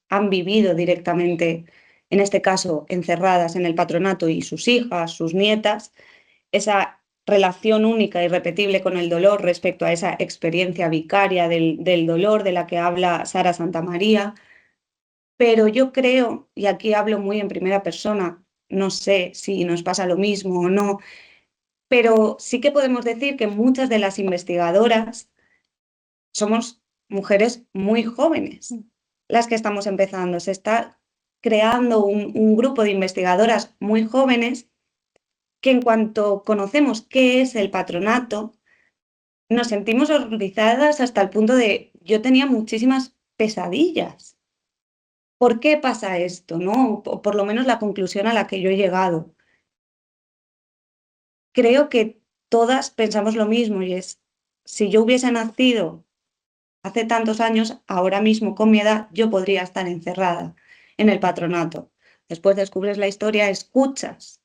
han vivido directamente, en este caso, encerradas en el patronato y sus hijas, sus nietas, esa relación única y irrepetible con el dolor respecto a esa experiencia vicaria del dolor de la que habla Sara Santamaría. Pero yo creo, y aquí hablo muy en primera persona, no sé si nos pasa lo mismo o no, pero sí que podemos decir que muchas de las investigadoras somos mujeres muy jóvenes, las que estamos empezando. Se está creando un grupo de investigadoras muy jóvenes que en cuanto conocemos qué es el patronato, nos sentimos horrorizadas hasta el punto de yo tenía muchísimas pesadillas. ¿Por qué pasa esto? ¿No? O por lo menos la conclusión a la que yo he llegado. Creo que todas pensamos lo mismo y es, si yo hubiese nacido hace tantos años, ahora mismo con mi edad, yo podría estar encerrada en el patronato. Después descubres la historia, escuchas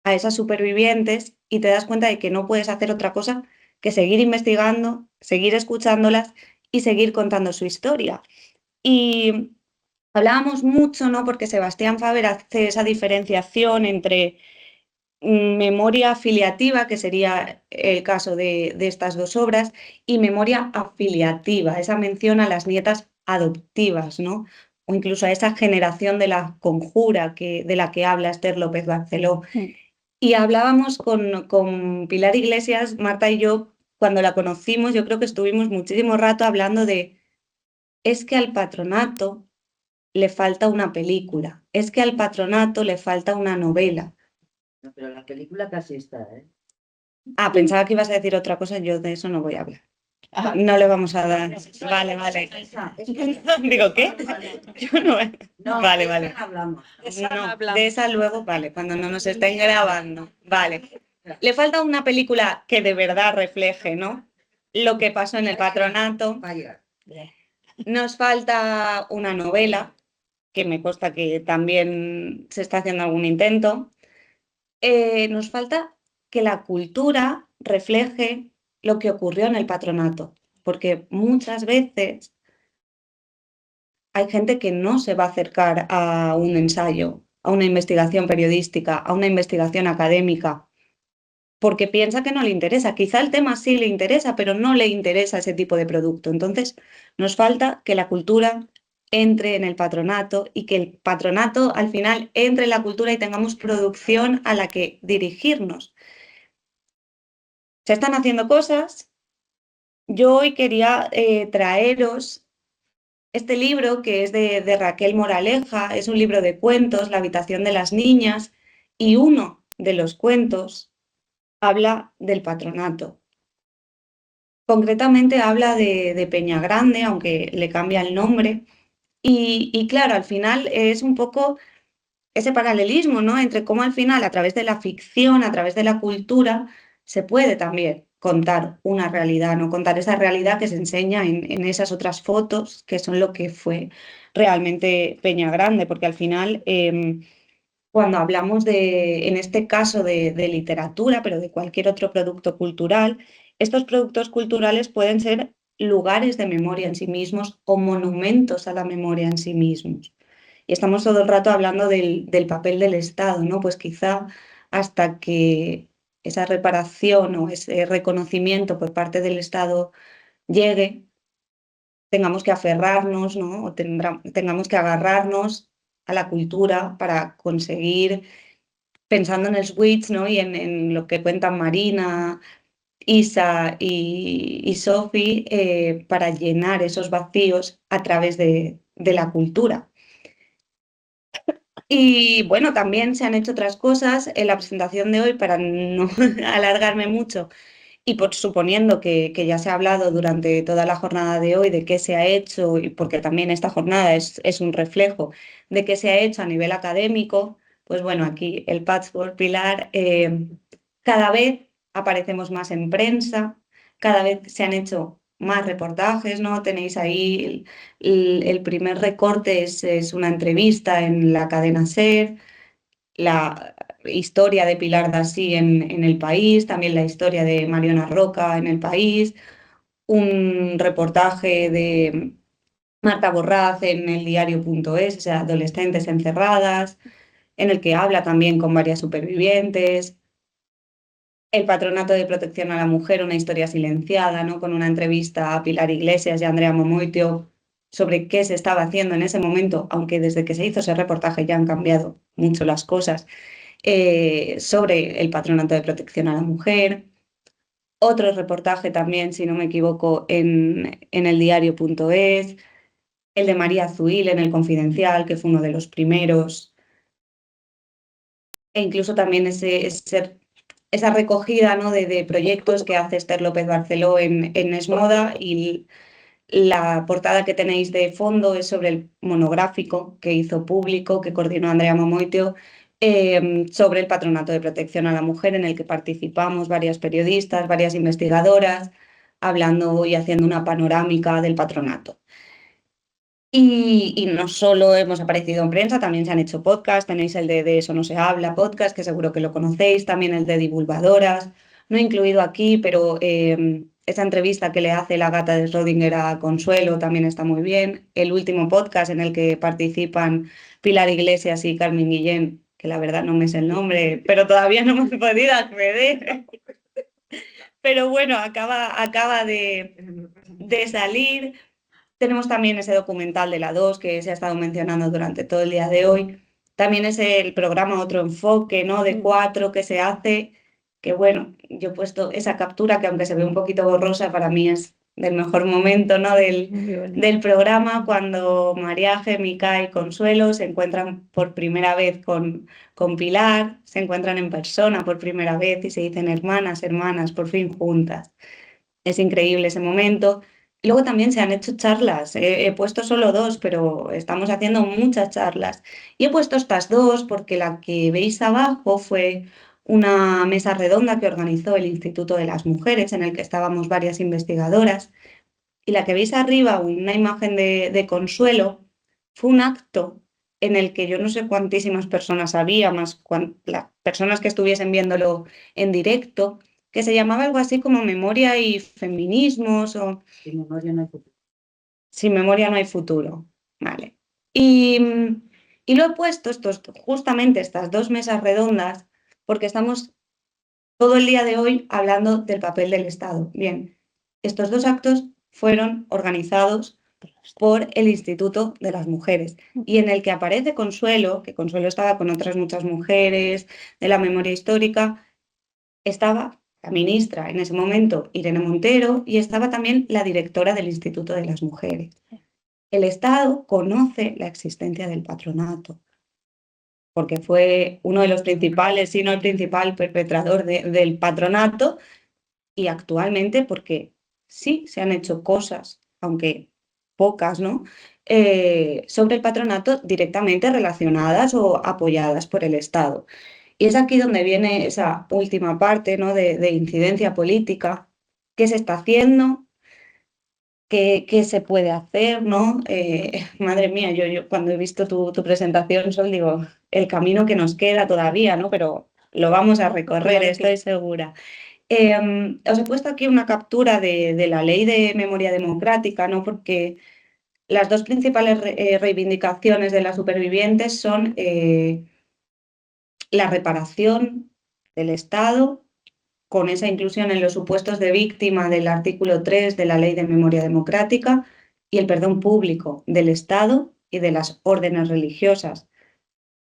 a esas supervivientes y te das cuenta de que no puedes hacer otra cosa que seguir investigando, seguir escuchándolas y seguir contando su historia. Y hablábamos mucho, ¿no? Porque Sebastián Faber hace esa diferenciación entre memoria afiliativa, que sería el caso de estas dos obras, y memoria afiliativa, esa mención a las nietas adoptivas, ¿no? O incluso a esa generación de la conjura de la que habla Esther López Barceló. Sí. Y hablábamos con Pilar Iglesias, Marta y yo, cuando la conocimos, yo creo que estuvimos muchísimo rato hablando de, es que al patronato le falta una película, es que al patronato le falta una novela. No, pero la película casi está, ¿eh? Ah, pensaba que ibas a decir otra cosa, yo de eso no voy a hablar. No le vamos a dar. Vale, vale. Digo, ¿qué? Yo no. No, Vale, de vale. esa no hablamos. No, de esa luego, vale, cuando no nos estén grabando. Vale. Le falta una película que de verdad refleje, ¿no? Lo que pasó en el patronato. Va a llegar. Nos falta una novela, que me consta que también se está haciendo algún intento. Nos falta que la cultura refleje lo que ocurrió en el patronato, porque muchas veces hay gente que no se va a acercar a un ensayo, a una investigación periodística, a una investigación académica, porque piensa que no le interesa. Quizá el tema sí le interesa, pero no le interesa ese tipo de producto. Entonces, nos falta que la cultura entre en el patronato y que el patronato al final entre en la cultura y tengamos producción a la que dirigirnos. Se están haciendo cosas. Yo hoy quería traeros este libro que es de Raquel Moraleja, es un libro de cuentos, La habitación de las niñas, y uno de los cuentos habla del patronato. Concretamente habla de Peñagrande, aunque le cambia el nombre, y claro, al final es un poco ese paralelismo, ¿no? Entre cómo al final, a través de la ficción, a través de la cultura, se puede también contar una realidad, ¿no? Contar esa realidad que se enseña en esas otras fotos, que son lo que fue realmente Peñagrande, porque al final, cuando hablamos en este caso de literatura, pero de cualquier otro producto cultural, estos productos culturales pueden ser lugares de memoria en sí mismos o monumentos a la memoria en sí mismos. Y estamos todo el rato hablando del papel del Estado, ¿no? Pues quizá hasta que esa reparación o ese reconocimiento por parte del Estado llegue, tengamos que aferrarnos, ¿no? O tengamos que agarrarnos a la cultura para conseguir, pensando en el switch, ¿no? Y en lo que cuentan Marina Isa y Sophie para llenar esos vacíos a través de la cultura. Y bueno, también se han hecho otras cosas en la presentación de hoy, para no alargarme mucho, y por suponiendo que ya se ha hablado durante toda la jornada de hoy de qué se ha hecho, y porque también esta jornada es un reflejo de qué se ha hecho a nivel académico, pues bueno, aquí el Patchwork Pilar, cada vez aparecemos más en prensa, cada vez se han hecho más reportajes, ¿no? Tenéis ahí el primer recorte, es una entrevista en la cadena SER, la historia de Pilar Dassí en El País, también la historia de Mariona Roca en El País, un reportaje de Marta Borraz en el diario.es, o sea, adolescentes encerradas, en el que habla también con varias supervivientes. El Patronato de Protección a la Mujer, una historia silenciada, ¿no? Con una entrevista a Pilar Iglesias y a Andrea Momoitio sobre qué se estaba haciendo en ese momento, aunque desde que se hizo ese reportaje ya han cambiado mucho las cosas, sobre el Patronato de Protección a la Mujer. Otro reportaje también, si no me equivoco, en el diario.es, el de María Azuil en El Confidencial, que fue uno de los primeros, e incluso también esa recogida, ¿no? de proyectos que hace Esther López Barceló en Esmoda, y la portada que tenéis de fondo es sobre el monográfico que hizo público, que coordinó Andrea Momoitio, sobre el Patronato de Protección a la Mujer, en el que participamos varias periodistas, varias investigadoras, hablando y haciendo una panorámica del patronato. Y no solo hemos aparecido en prensa, también se han hecho podcasts. Tenéis el de Eso no se habla podcast, que seguro que lo conocéis, también el de Divulgadoras, no he incluido aquí, pero esa entrevista que le hace la gata de Schrödinger a Consuelo también está muy bien. El último podcast en el que participan Pilar Iglesias y Carmen Guillén, que la verdad no me sé el nombre, pero todavía no hemos podido acceder. Pero bueno, acaba de salir. Tenemos también ese documental de la 2 que se ha estado mencionando durante todo el día de hoy. También es el programa Otro Enfoque, ¿no? De 4 que se hace, que bueno, yo he puesto esa captura que, aunque se ve un poquito borrosa, para mí es del mejor momento, ¿no? del programa, cuando María Mica y Consuelo se encuentran por primera vez con Pilar, se encuentran en persona por primera vez y se dicen hermanas, hermanas, por fin juntas. Es increíble ese momento. Luego también se han hecho charlas. He puesto solo 2, pero estamos haciendo muchas charlas. Y he puesto estas 2 porque la que veis abajo fue una mesa redonda que organizó el Instituto de las Mujeres, en el que estábamos varias investigadoras. Y la que veis arriba, una imagen de Consuelo, fue un acto en el que yo no sé cuantísimas personas había, más las personas que estuviesen viéndolo en directo, que se llamaba algo así como Memoria y Feminismos, o Sin memoria no hay futuro. Sin memoria no hay futuro. Vale. Y lo he puesto justamente estas 2 mesas redondas porque estamos todo el día de hoy hablando del papel del Estado. Bien, estos 2 actos fueron organizados por el Instituto de las Mujeres, y en el que aparece Consuelo, que Consuelo estaba con otras muchas mujeres de la memoria histórica, estaba la ministra en ese momento, Irene Montero, y estaba también la directora del Instituto de las Mujeres. El Estado conoce la existencia del patronato, porque fue uno de los principales, si no el principal perpetrador del patronato, y actualmente porque sí se han hecho cosas, aunque pocas, ¿no? Sobre el patronato directamente relacionadas o apoyadas por el Estado. Y es aquí donde viene esa última parte, ¿no? de incidencia política. ¿Qué se está haciendo? ¿Qué se puede hacer, ¿no? Madre mía, yo cuando he visto tu presentación, Sol, digo, el camino que nos queda todavía, ¿no? Pero lo vamos a recorrer, Claro que estoy segura. Os he puesto aquí una captura de la Ley de Memoria Democrática, ¿no? Porque las 2 principales reivindicaciones de las supervivientes son la reparación del Estado, con esa inclusión en los supuestos de víctima del artículo 3 de la Ley de Memoria Democrática, y el perdón público del Estado y de las órdenes religiosas.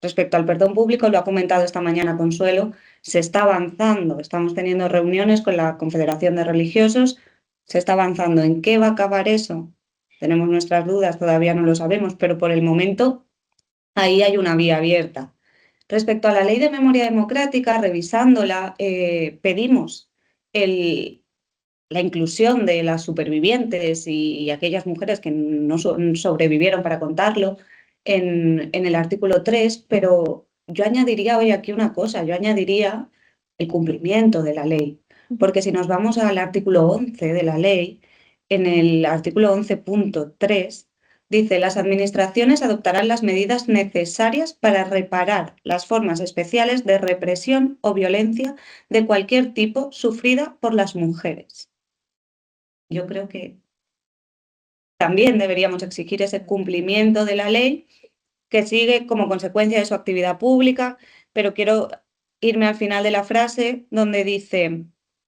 Respecto al perdón público, lo ha comentado esta mañana Consuelo, se está avanzando, estamos teniendo reuniones con la Confederación de Religiosos, se está avanzando. ¿En qué va a acabar eso? Tenemos nuestras dudas, todavía no lo sabemos, pero por el momento ahí hay una vía abierta. Respecto a la Ley de Memoria Democrática, revisándola, pedimos la inclusión de las supervivientes y aquellas mujeres que no sobrevivieron para contarlo en el artículo 3, pero yo añadiría hoy aquí una cosa, yo añadiría el cumplimiento de la ley, porque si nos vamos al artículo 11 de la ley, en el artículo 11.3 dice: las administraciones adoptarán las medidas necesarias para reparar las formas especiales de represión o violencia de cualquier tipo sufrida por las mujeres. Yo creo que también deberíamos exigir ese cumplimiento de la ley que sigue como consecuencia de su actividad pública, pero quiero irme al final de la frase donde dice: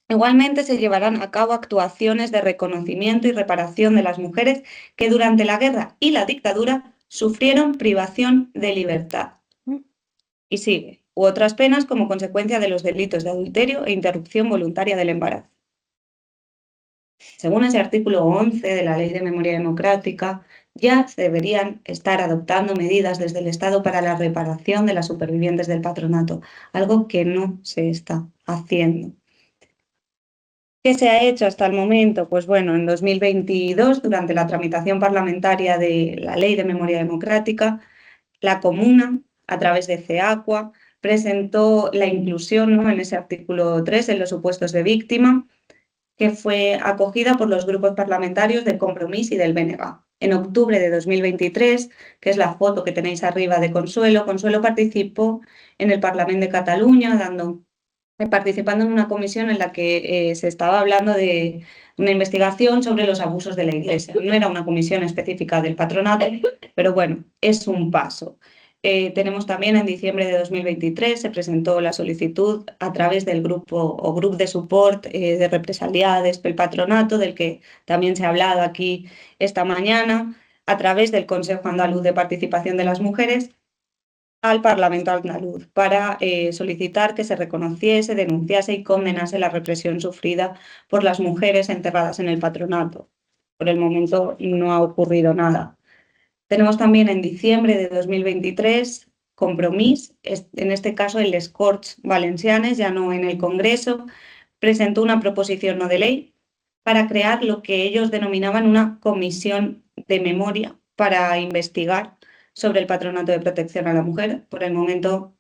igualmente se llevarán a cabo actuaciones de reconocimiento y reparación de las mujeres que durante la guerra y la dictadura sufrieron privación de libertad. Y sigue: u otras penas como consecuencia de los delitos de adulterio e interrupción voluntaria del embarazo. Según ese artículo 11 de la Ley de Memoria Democrática, ya se deberían estar adoptando medidas desde el Estado para la reparación de las supervivientes del patronato, algo que no se está haciendo. ¿Qué se ha hecho hasta el momento? Pues bueno, en 2022, durante la tramitación parlamentaria de la Ley de Memoria Democrática, la Comuna, a través de CEACUA, presentó la inclusión, ¿no?, en ese artículo 3, en los supuestos de víctima, que fue acogida por los grupos parlamentarios del Compromís y del BNG. En octubre de 2023, que es la foto que tenéis arriba de Consuelo, Consuelo participó en el Parlamento de Cataluña participando en una comisión en la que se estaba hablando de una investigación sobre los abusos de la Iglesia. No era una comisión específica del patronato, pero bueno, es un paso. Tenemos también en diciembre de 2023 se presentó la solicitud a través del grupo de support de represaliades del patronato, del que también se ha hablado aquí esta mañana, a través del Consejo Andaluz de Participación de las Mujeres, al Parlamento andaluz para solicitar que se reconociese, denunciase y condenase la represión sufrida por las mujeres enterradas en el patronato. Por el momento no ha ocurrido nada. Tenemos también en diciembre de 2023 Compromís, en este caso el Les Corts Valencianes, ya no en el Congreso, presentó una proposición no de ley para crear lo que ellos denominaban una comisión de memoria para investigar sobre el patronato de protección a la mujer. Por el momento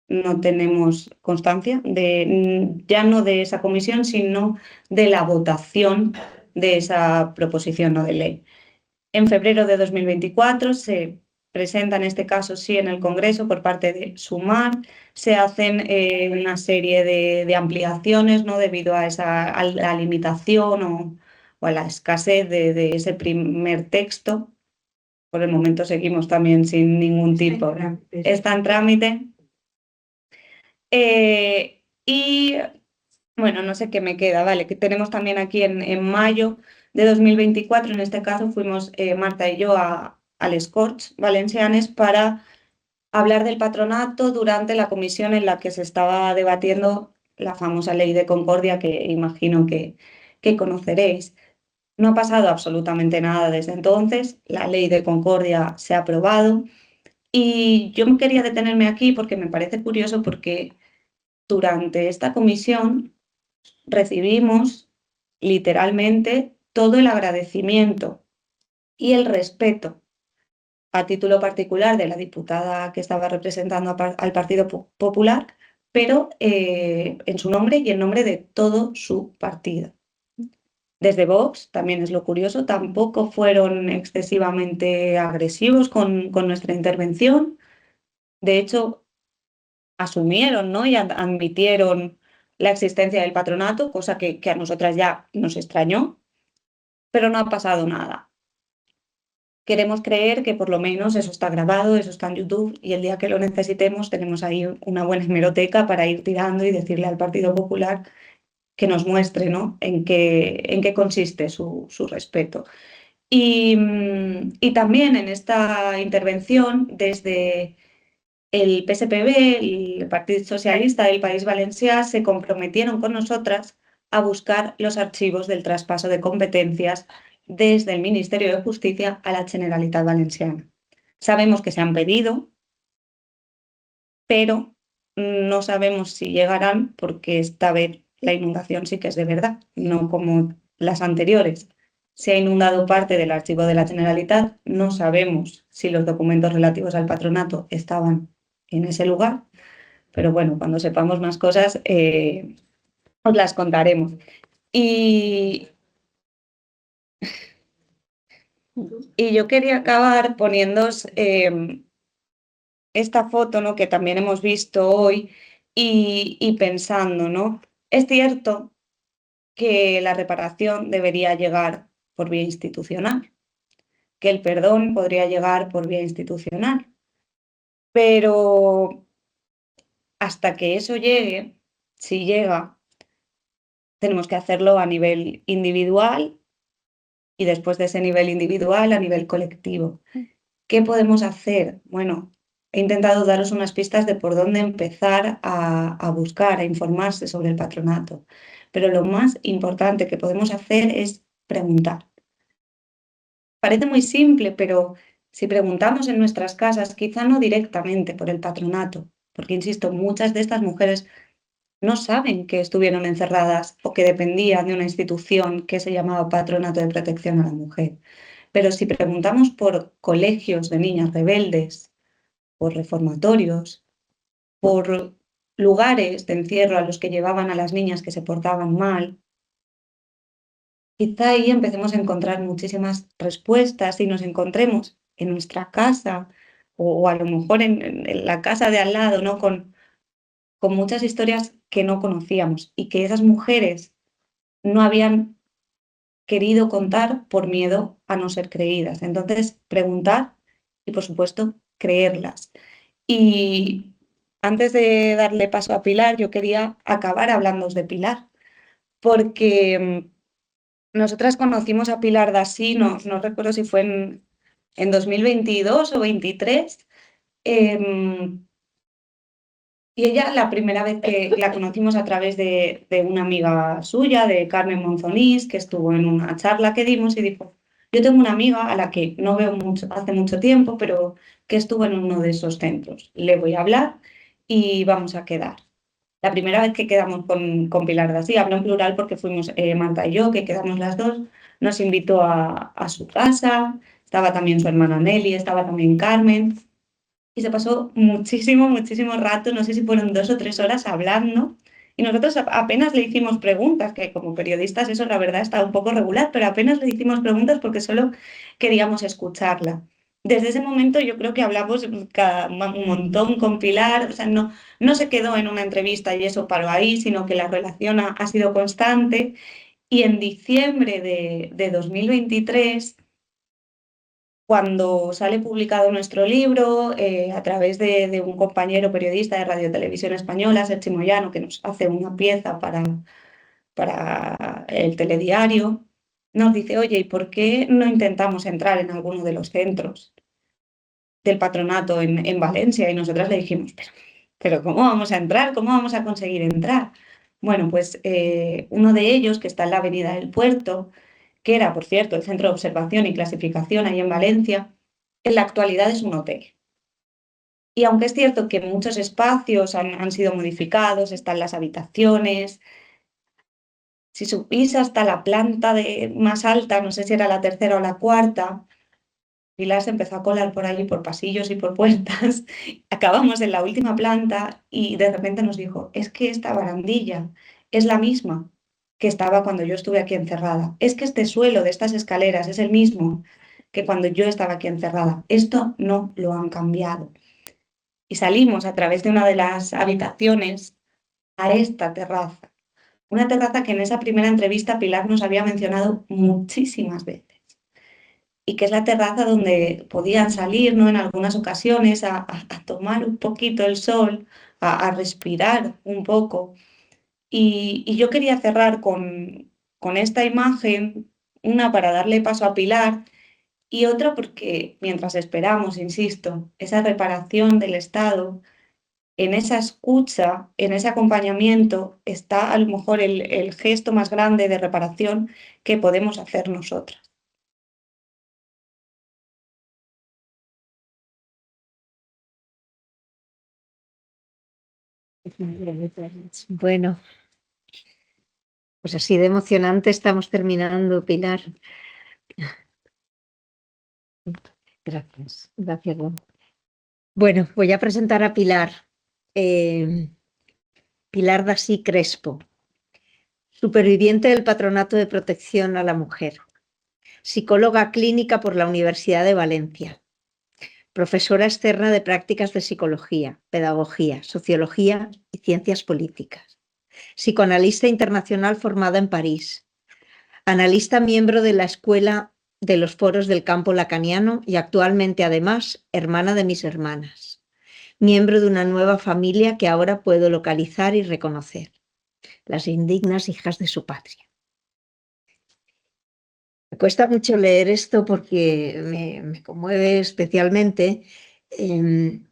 no tenemos constancia ya no de esa comisión, sino de la votación de esa proposición no de ley. En febrero de 2024 se presenta, en este caso sí, en el Congreso por parte de Sumar, se hacen una serie de ampliaciones, ¿no?, debido a la limitación o a la escasez de ese primer texto. Por el momento seguimos también sin ningún tipo. Está en trámite. Y bueno, no sé qué me queda, vale, que tenemos también aquí en mayo de 2024, en este caso fuimos Marta y yo a Les Corts Valencianes para hablar del patronato durante la comisión en la que se estaba debatiendo la famosa Ley de Concordia, que imagino que conoceréis. No ha pasado absolutamente nada desde entonces, la Ley de Concordia se ha aprobado y yo quería detenerme aquí porque me parece curioso, porque durante esta comisión recibimos literalmente todo el agradecimiento y el respeto a título particular de la diputada que estaba representando al Partido Popular, pero en su nombre y en nombre de todo su partido. Desde Vox, también es lo curioso, tampoco fueron excesivamente agresivos con nuestra intervención. De hecho, asumieron, ¿no?, y admitieron la existencia del patronato, cosa que a nosotras ya nos extrañó, pero no ha pasado nada. Queremos creer que por lo menos eso está grabado, eso está en YouTube, y el día que lo necesitemos tenemos ahí una buena hemeroteca para ir tirando y decirle al Partido Popular que nos muestre, ¿no?, en qué consiste su respeto. Y también en esta intervención, desde el PSPB, el Partido Socialista del País Valencià, se comprometieron con nosotras a buscar los archivos del traspaso de competencias desde el Ministerio de Justicia a la Generalitat Valenciana. Sabemos que se han pedido, pero no sabemos si llegarán porque esta vez la inundación sí que es de verdad, no como las anteriores. Se ha inundado parte del archivo de la Generalitat, no sabemos si los documentos relativos al patronato estaban en ese lugar, pero bueno, cuando sepamos más cosas os las contaremos. Y yo quería acabar poniéndoos esta foto, ¿no?, que también hemos visto hoy y pensando, ¿no? Es cierto que la reparación debería llegar por vía institucional, que el perdón podría llegar por vía institucional, pero hasta que eso llegue, si llega, tenemos que hacerlo a nivel individual y después de ese nivel individual a nivel colectivo. ¿Qué podemos hacer? Bueno, he intentado daros unas pistas de por dónde empezar a buscar, a informarse sobre el patronato, pero lo más importante que podemos hacer es preguntar. Parece muy simple, pero si preguntamos en nuestras casas, quizá no directamente por el patronato, porque, insisto, muchas de estas mujeres no saben que estuvieron encerradas o que dependían de una institución que se llamaba Patronato de Protección a la Mujer. Pero si preguntamos por colegios de niñas rebeldes, por reformatorios, por lugares de encierro a los que llevaban a las niñas que se portaban mal, quizá ahí empecemos a encontrar muchísimas respuestas y nos encontremos en nuestra casa o a lo mejor en la casa de al lado, ¿no?, con muchas historias que no conocíamos y que esas mujeres no habían querido contar por miedo a no ser creídas. Entonces, preguntar y, por supuesto, creerlas. Y antes de darle paso a Pilar, yo quería acabar hablándoos de Pilar, porque nosotras conocimos a Pilar Dassí, no recuerdo si fue en 2022 o 2023, y ella, la primera vez que la conocimos a través de una amiga suya, de Carmen Monzonís, que estuvo en una charla que dimos y dijo, yo tengo una amiga a la que no veo hace mucho tiempo, pero que estuvo en uno de esos centros. Le voy a hablar y vamos a quedar. La primera vez que quedamos con Pilar Dassí, hablo en plural porque fuimos Marta y yo, que quedamos las dos, nos invitó a su casa, estaba también su hermana Nelly, estaba también Carmen, y se pasó muchísimo rato, no sé si fueron 2 o 3 horas hablando, y nosotros apenas le hicimos preguntas, que como periodistas eso la verdad está un poco regular, pero apenas le hicimos preguntas porque solo queríamos escucharla. Desde ese momento yo creo que hablamos un montón con Pilar, o sea, no se quedó en una entrevista y eso paró ahí, sino que la relación ha sido constante, y en diciembre de 2023, cuando sale publicado nuestro libro, a través de un compañero periodista de Radio Televisión Española, Sergi Moyano, que nos hace una pieza para el telediario, nos dice, oye, ¿y por qué no intentamos entrar en alguno de los centros del patronato en Valencia? Y nosotras le dijimos, pero ¿cómo vamos a entrar? ¿Cómo vamos a conseguir entrar? Bueno, pues uno de ellos, que está en la Avenida del Puerto, que era, por cierto, el Centro de Observación y Clasificación ahí en Valencia, en la actualidad es un hotel. Y aunque es cierto que muchos espacios han sido modificados, están las habitaciones, si subís hasta la planta más alta, no sé si era la tercera o la cuarta, Pilar se empezó a colar por allí, por pasillos y por puertas, acabamos en la última planta y de repente nos dijo, es que esta barandilla es la misma que estaba cuando yo estuve aquí encerrada, es que este suelo de estas escaleras es el mismo que cuando yo estaba aquí encerrada, esto no lo han cambiado. Y salimos a través de una de las habitaciones a esta terraza, una terraza que en esa primera entrevista Pilar nos había mencionado muchísimas veces, y que es la terraza donde podían salir, ¿no?, en algunas ocasiones a tomar un poquito el sol, a respirar un poco. Y yo quería cerrar con esta imagen, una para darle paso a Pilar y otra porque mientras esperamos, insisto, esa reparación del Estado, en esa escucha, en ese acompañamiento, está a lo mejor el gesto más grande de reparación que podemos hacer nosotras. Bueno, pues así de emocionante estamos terminando, Pilar. Gracias, gracias. Bueno, voy a presentar a Pilar. Pilar Dasí Crespo, superviviente del Patronato de Protección a la Mujer, psicóloga clínica por la Universidad de Valencia, profesora externa de prácticas de psicología, pedagogía, sociología y ciencias políticas, psicoanalista internacional formada en París, analista miembro de la Escuela de los Foros del Campo Lacaniano y actualmente, además, hermana de mis hermanas, miembro de una nueva familia que ahora puedo localizar y reconocer, las indignas hijas de su patria. Me cuesta mucho leer esto porque me conmueve especialmente. En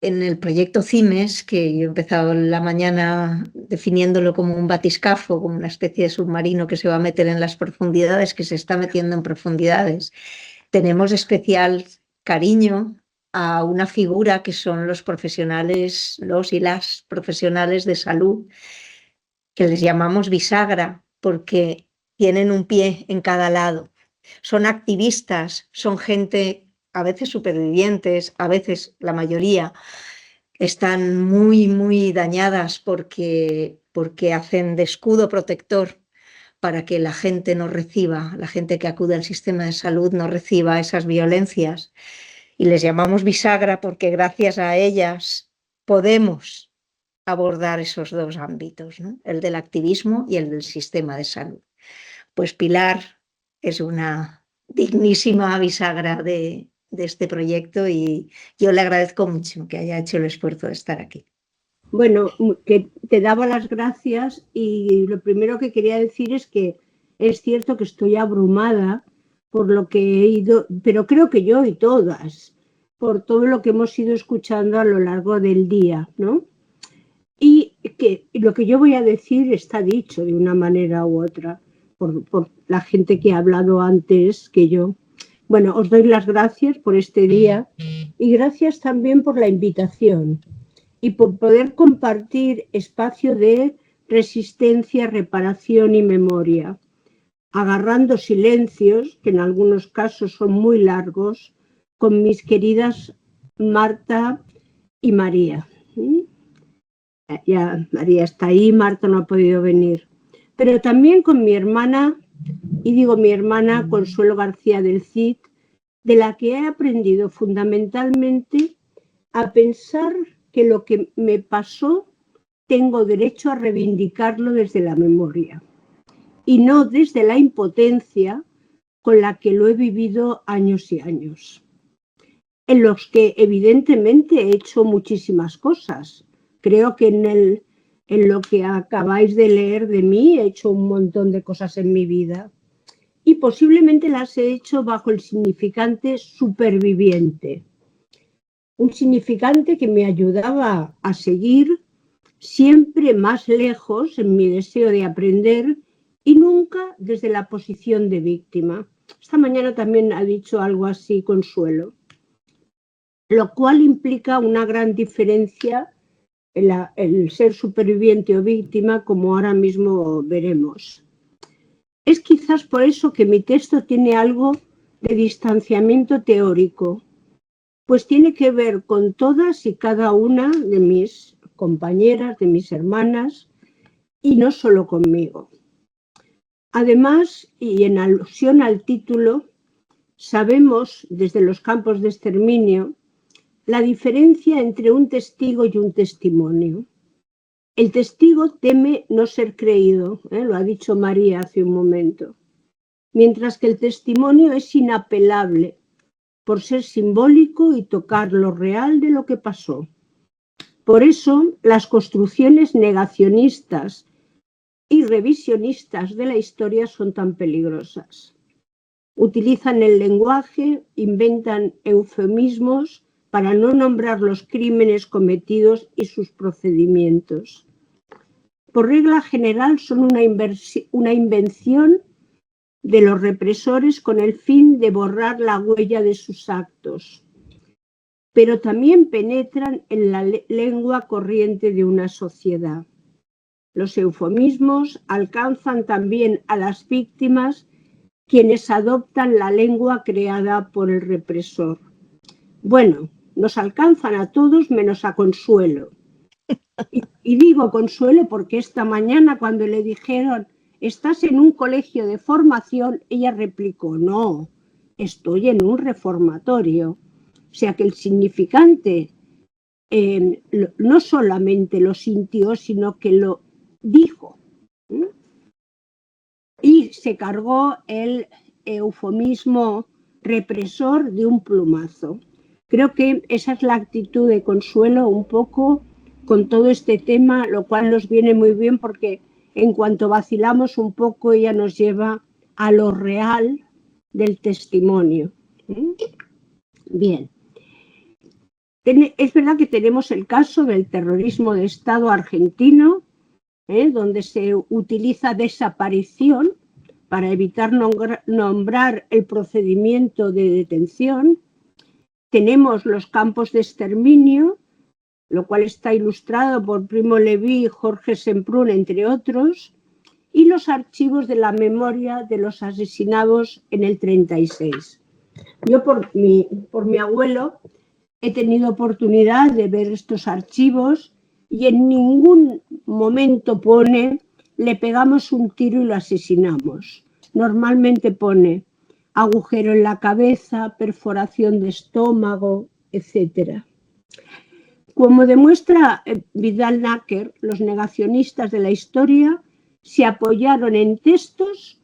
el proyecto CIMES, que yo he empezado la mañana definiéndolo como un batiscafo, como una especie de submarino que se va a meter en las profundidades, que se está metiendo en profundidades, tenemos especial cariño a una figura que son los profesionales, los y las profesionales de salud, que les llamamos bisagra, porque tienen un pie en cada lado. Son activistas, son gente a veces supervivientes, a veces la mayoría están muy, muy dañadas porque hacen de escudo protector para que la gente no reciba, la gente que acude al sistema de salud no reciba esas violencias. Y les llamamos bisagra porque gracias a ellas podemos abordar esos dos ámbitos, ¿no? El del activismo y el del sistema de salud. Pues Pilar es una dignísima bisagra de este proyecto y yo le agradezco mucho que haya hecho el esfuerzo de estar aquí. Bueno, que te daba las gracias y lo primero que quería decir es que es cierto que estoy abrumada por lo que he ido, pero creo que yo y todas, por todo lo que hemos ido escuchando a lo largo del día, ¿no? Y que lo que yo voy a decir está dicho de una manera u otra por la gente que ha hablado antes que yo. Bueno, os doy las gracias por este día y gracias también por la invitación y por poder compartir espacio de resistencia, reparación y memoria, agarrando silencios, que en algunos casos son muy largos, con mis queridas Marta y María. Ya María está ahí, Marta no ha podido venir. Pero también con mi hermana, y digo mi hermana Consuelo García del Cid, de la que he aprendido fundamentalmente a pensar que lo que me pasó tengo derecho a reivindicarlo desde la memoria y no desde la impotencia con la que lo he vivido años y años, en los que evidentemente he hecho muchísimas cosas. Creo que en lo que acabáis de leer de mí he hecho un montón de cosas en mi vida y posiblemente las he hecho bajo el significante superviviente. Un significante que me ayudaba a seguir siempre más lejos en mi deseo de aprender y nunca desde la posición de víctima. Esta mañana también ha dicho algo así Consuelo, lo cual implica una gran diferencia en el ser superviviente o víctima, como ahora mismo veremos. Es quizás por eso que mi texto tiene algo de distanciamiento teórico, pues tiene que ver con todas y cada una de mis compañeras, de mis hermanas, y no solo conmigo. Además, y en alusión al título, sabemos desde los campos de exterminio la diferencia entre un testigo y un testimonio. El testigo teme no ser creído, lo ha dicho María hace un momento, mientras que el testimonio es inapelable por ser simbólico y tocar lo real de lo que pasó. Por eso, las construcciones negacionistas y revisionistas de la historia son tan peligrosas. Utilizan el lenguaje, inventan eufemismos para no nombrar los crímenes cometidos y sus procedimientos. Por regla general son una invención de los represores con el fin de borrar la huella de sus actos, pero también penetran en la lengua corriente de una sociedad. Los eufemismos alcanzan también a las víctimas, quienes adoptan la lengua creada por el represor. Bueno, nos alcanzan a todos menos a Consuelo. Y digo Consuelo porque esta mañana cuando le dijeron «¿Estás en un colegio de formación?», ella replicó «No, estoy en un reformatorio». O sea que el significante no solamente lo sintió, sino que lo dijo. Y se cargó el eufemismo represor de un plumazo. Creo que esa es la actitud de Consuelo un poco con todo este tema, lo cual nos viene muy bien porque en cuanto vacilamos un poco, ella nos lleva a lo real del testimonio. Bien. Es verdad que tenemos el caso del terrorismo de Estado argentino, donde se utiliza desaparición para evitar nombrar el procedimiento de detención. Tenemos los campos de exterminio, lo cual está ilustrado por Primo Levi y Jorge Semprún, entre otros, y los archivos de la memoria de los asesinados en el 36. Yo, por mi abuelo, he tenido oportunidad de ver estos archivos y en ningún momento pone «le pegamos un tiro y lo asesinamos». Normalmente pone agujero en la cabeza, perforación de estómago, etc. Como demuestra Vidal-Naquer, los negacionistas de la historia se apoyaron en textos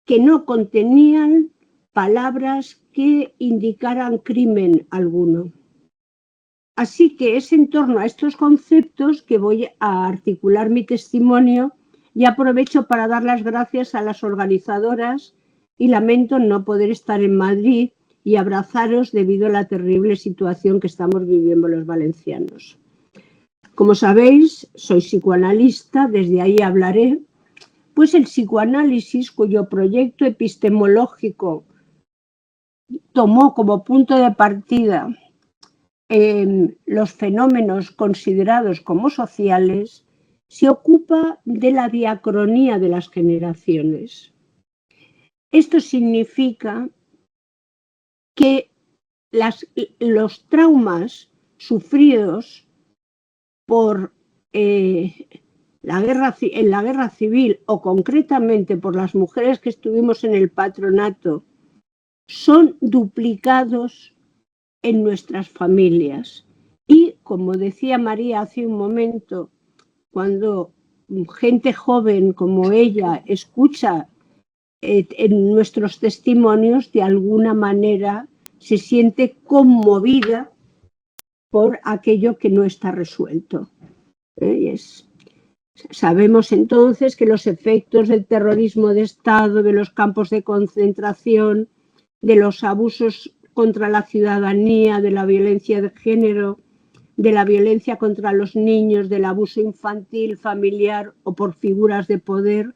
que no contenían palabras que indicaran crimen alguno. Así que es en torno a estos conceptos que voy a articular mi testimonio y aprovecho para dar las gracias a las organizadoras y lamento no poder estar en Madrid y abrazaros debido a la terrible situación que estamos viviendo los valencianos. Como sabéis, soy psicoanalista, desde ahí hablaré, pues el psicoanálisis, cuyo proyecto epistemológico tomó como punto de partida los fenómenos considerados como sociales, se ocupa de la diacronía de las generaciones. Esto significa que los traumas sufridos por en la guerra civil o concretamente por las mujeres que estuvimos en el patronato son duplicados en nuestras familias. Y, como decía María hace un momento, cuando gente joven como ella escucha en nuestros testimonios, de alguna manera se siente conmovida por aquello que no está resuelto. Sabemos entonces que los efectos del terrorismo de Estado, de los campos de concentración, de los abusos contra la ciudadanía, de la violencia de género, de la violencia contra los niños, del abuso infantil, familiar o por figuras de poder,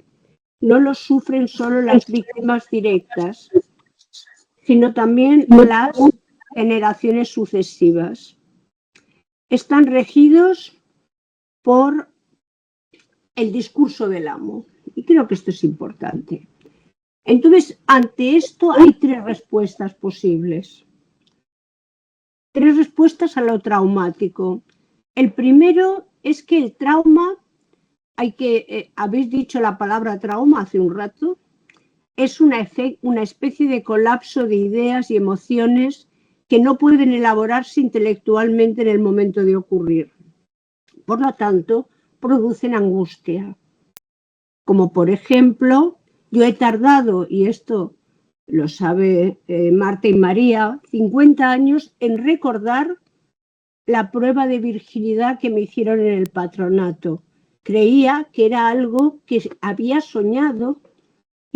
no los sufren solo las víctimas directas, sino también las generaciones sucesivas. Están regidos por el discurso del amo. Y creo que esto es importante. Entonces, ante esto hay tres respuestas posibles. Tres respuestas a lo traumático. El primero es que el trauma, habéis dicho la palabra trauma hace un rato, es una especie de colapso de ideas y emociones que no pueden elaborarse intelectualmente en el momento de ocurrir. Por lo tanto, producen angustia. Como por ejemplo, yo he tardado, y esto lo sabe Marta y María, 50 años en recordar la prueba de virginidad que me hicieron en el patronato. Creía que era algo que había soñado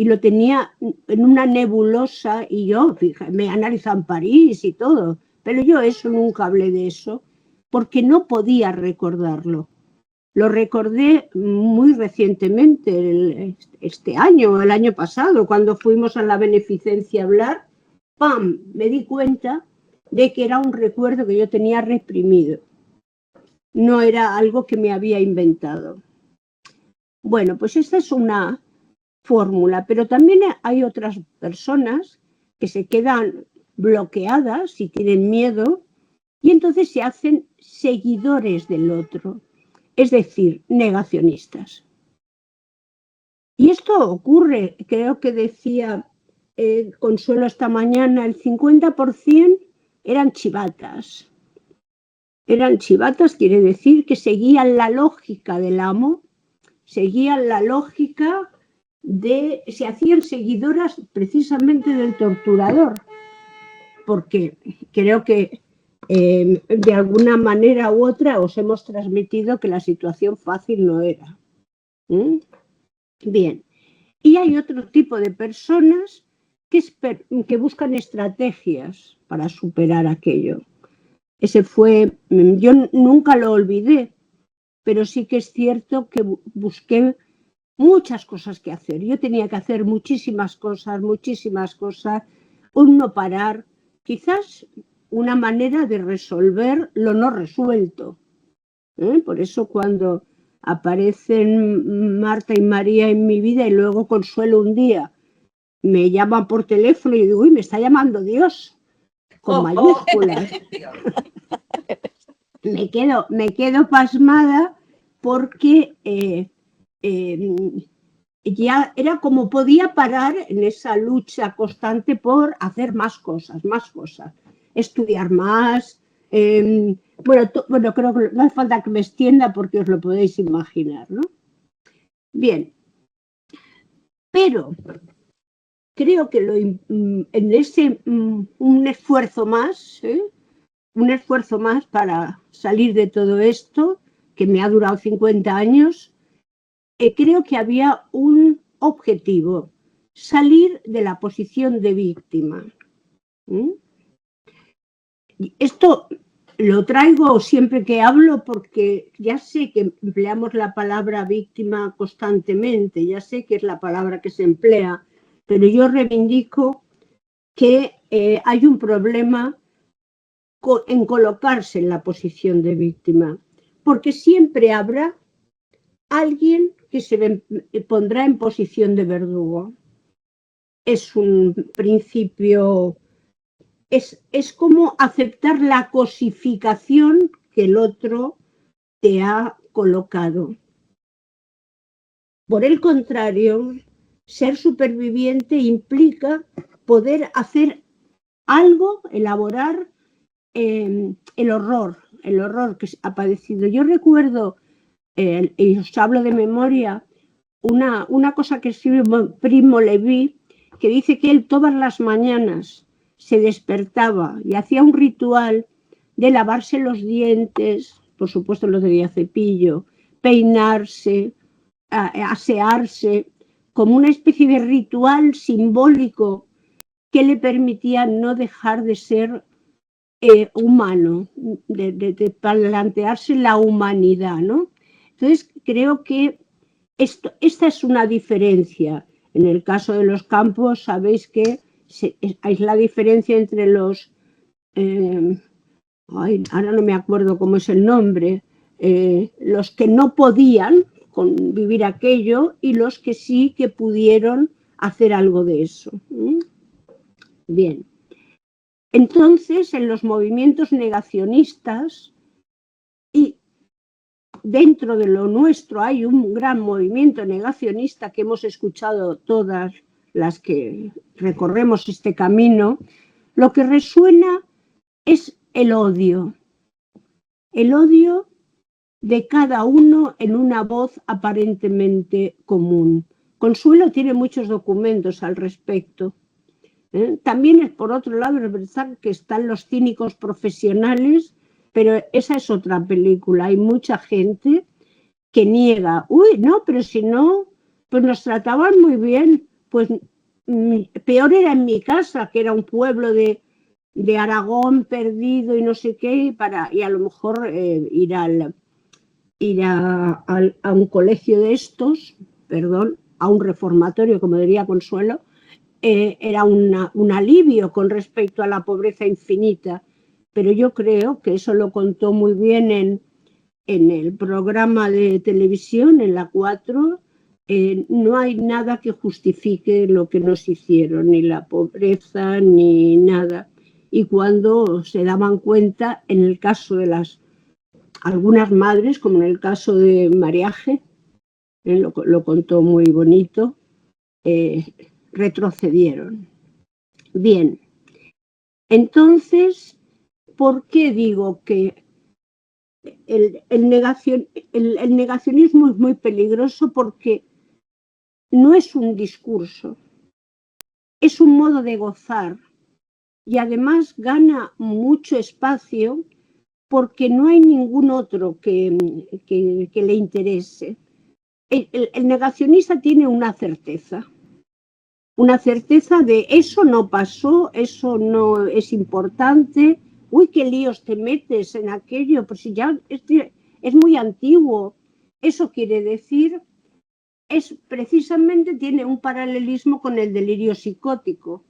y lo tenía en una nebulosa y yo, fíjate, me he analizado en París y todo, pero yo eso nunca hablé de eso porque no podía recordarlo. Lo recordé muy recientemente, este año o el año pasado, cuando fuimos a la beneficencia a hablar, ¡pam! Me di cuenta de que era un recuerdo que yo tenía reprimido. No era algo que me había inventado. Bueno, pues esta es una fórmula, pero también hay otras personas que se quedan bloqueadas y tienen miedo y entonces se hacen seguidores del otro, es decir, negacionistas. Y esto ocurre, creo que decía Consuelo esta mañana, el 50% eran chivatas. Eran chivatas, quiere decir que seguían la lógica del amo, seguían la lógica se hacían seguidoras precisamente del torturador, porque creo que de alguna manera u otra os hemos transmitido que la situación fácil no era. Bien, y hay otro tipo de personas que buscan estrategias para superar aquello. Ese fue, yo nunca lo olvidé, pero sí que es cierto que busqué muchas cosas que hacer. Yo tenía que hacer muchísimas cosas, un no parar, quizás una manera de resolver lo no resuelto. Por eso cuando aparecen Marta y María en mi vida y luego Consuelo un día me llaman por teléfono y digo, uy, me está llamando Dios, con mayúsculas. Me quedo pasmada porque ya era como podía parar en esa lucha constante por hacer más cosas, estudiar más. Bueno, creo que no hace falta que me extienda porque os lo podéis imaginar, ¿no? Bien, pero creo que en ese un esfuerzo más para salir de todo esto, que me ha durado 50 años, creo que había un objetivo, salir de la posición de víctima. Esto lo traigo siempre que hablo porque ya sé que empleamos la palabra víctima constantemente, ya sé que es la palabra que se emplea, pero yo reivindico que hay un problema en colocarse en la posición de víctima, porque siempre habrá alguien que se pondrá en posición de verdugo. Es un principio, es como aceptar la cosificación que el otro te ha colocado. Por el contrario, ser superviviente implica poder hacer algo, elaborar el horror que ha padecido. Yo recuerdo, y os hablo de memoria, una cosa que escribe Primo Levi, que dice que él todas las mañanas se despertaba y hacía un ritual de lavarse los dientes, por supuesto los tenía cepillo, peinarse, asearse, como una especie de ritual simbólico que le permitía no dejar de ser humano, de plantearse la humanidad, ¿no? Entonces creo que esta es una diferencia. En el caso de los campos, sabéis que es la diferencia entre los ahora no me acuerdo cómo es el nombre, los que no podían vivir aquello y los que sí que pudieron hacer algo de eso. Bien. Entonces, en los movimientos negacionistas y dentro de lo nuestro hay un gran movimiento negacionista que hemos escuchado todas las que recorremos este camino, lo que resuena es el odio de cada uno en una voz aparentemente común. Consuelo tiene muchos documentos al respecto. También es, por otro lado, es verdad que están los cínicos profesionales, pero esa es otra película. Hay mucha gente que niega, uy, no, pero si no, pues nos trataban muy bien. pues peor era en mi casa, que era un pueblo de Aragón perdido y no sé qué, y a lo mejor ir a un colegio de estos, perdón, a un reformatorio, como diría Consuelo, era un alivio con respecto a la pobreza infinita. Pero yo creo que eso lo contó muy bien en el programa de televisión, en la 4, no hay nada que justifique lo que nos hicieron, ni la pobreza, ni nada. Y cuando se daban cuenta, en el caso de algunas madres, como en el caso de Mariaje, lo contó muy bonito, retrocedieron. Bien, entonces, ¿por qué digo que el negacionismo es muy peligroso? Porque no es un discurso, es un modo de gozar y además gana mucho espacio porque no hay ningún otro que le interese. El negacionista tiene una certeza de eso no pasó, eso no es importante. Uy, qué líos te metes en aquello, pues si ya es muy antiguo. Eso quiere decir, precisamente tiene un paralelismo con el delirio psicótico.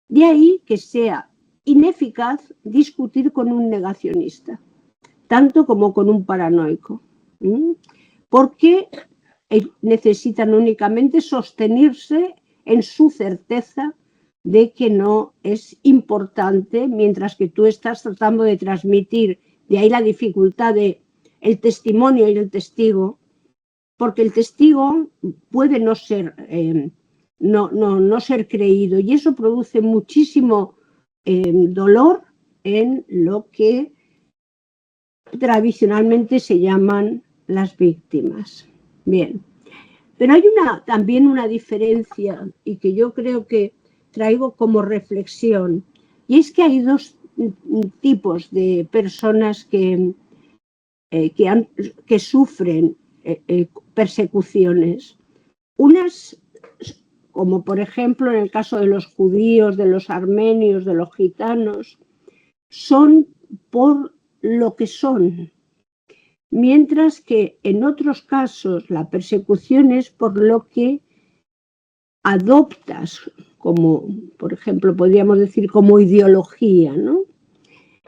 De ahí que sea ineficaz discutir con un negacionista, tanto como con un paranoico, porque necesitan únicamente sostenerse en su certeza de que no es importante, mientras que tú estás tratando de transmitir. De ahí la dificultad del testimonio y el testigo, porque el testigo puede no ser creído, y eso produce muchísimo dolor en lo que tradicionalmente se llaman las víctimas. Bien, pero hay también una diferencia, y que yo creo que traigo como reflexión, y es que hay dos tipos de personas que sufren persecuciones. Unas, como por ejemplo en el caso de los judíos, de los armenios, de los gitanos, son por lo que son, mientras que en otros casos la persecución es por lo que adoptas, como por ejemplo podríamos decir como ideología, ¿no?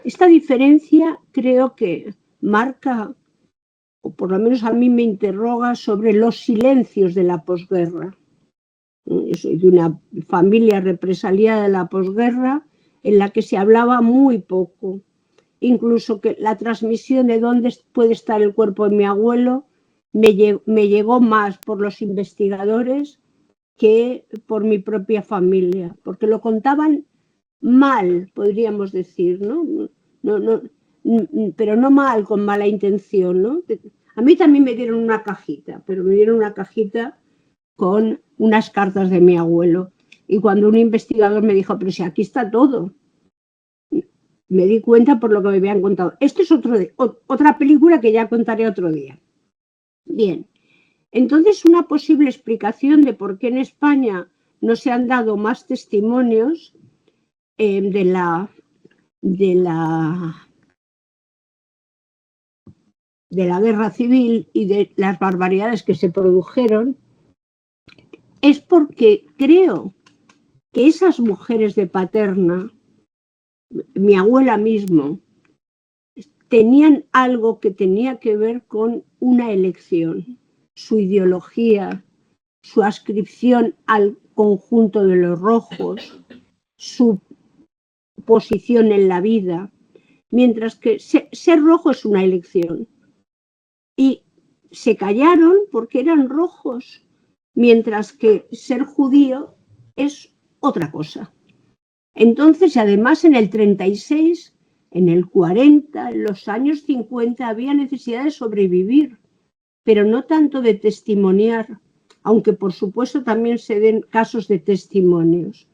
Esta diferencia creo que marca, o por lo menos a mí me interroga sobre los silencios de la posguerra. Yo soy de una familia represaliada de la posguerra en la que se hablaba muy poco. Incluso que la transmisión de dónde puede estar el cuerpo de mi abuelo me llegó más por los investigadores que por mi propia familia, porque lo contaban mal, podríamos decir, ¿no? Pero no mal, con mala intención, ¿no? A mí también me dieron una cajita, pero me dieron una cajita con unas cartas de mi abuelo. Y cuando un investigador me dijo, pero si aquí está todo, me di cuenta por lo que me habían contado. Esto es otra película que ya contaré otro día. Bien, entonces una posible explicación de por qué en España no se han dado más testimonios de la guerra civil y de las barbaridades que se produjeron es porque creo que esas mujeres de Paterna, mi abuela mismo, tenían algo que tenía que ver con una elección, su ideología, su adscripción al conjunto de los rojos, su posición en la vida, mientras que ser rojo es una elección. Y se callaron porque eran rojos, mientras que ser judío es otra cosa. Entonces, además, en el 36, en el 40, en los años 50, había necesidad de sobrevivir, pero no tanto de testimoniar, aunque por supuesto también se den casos de testimonios.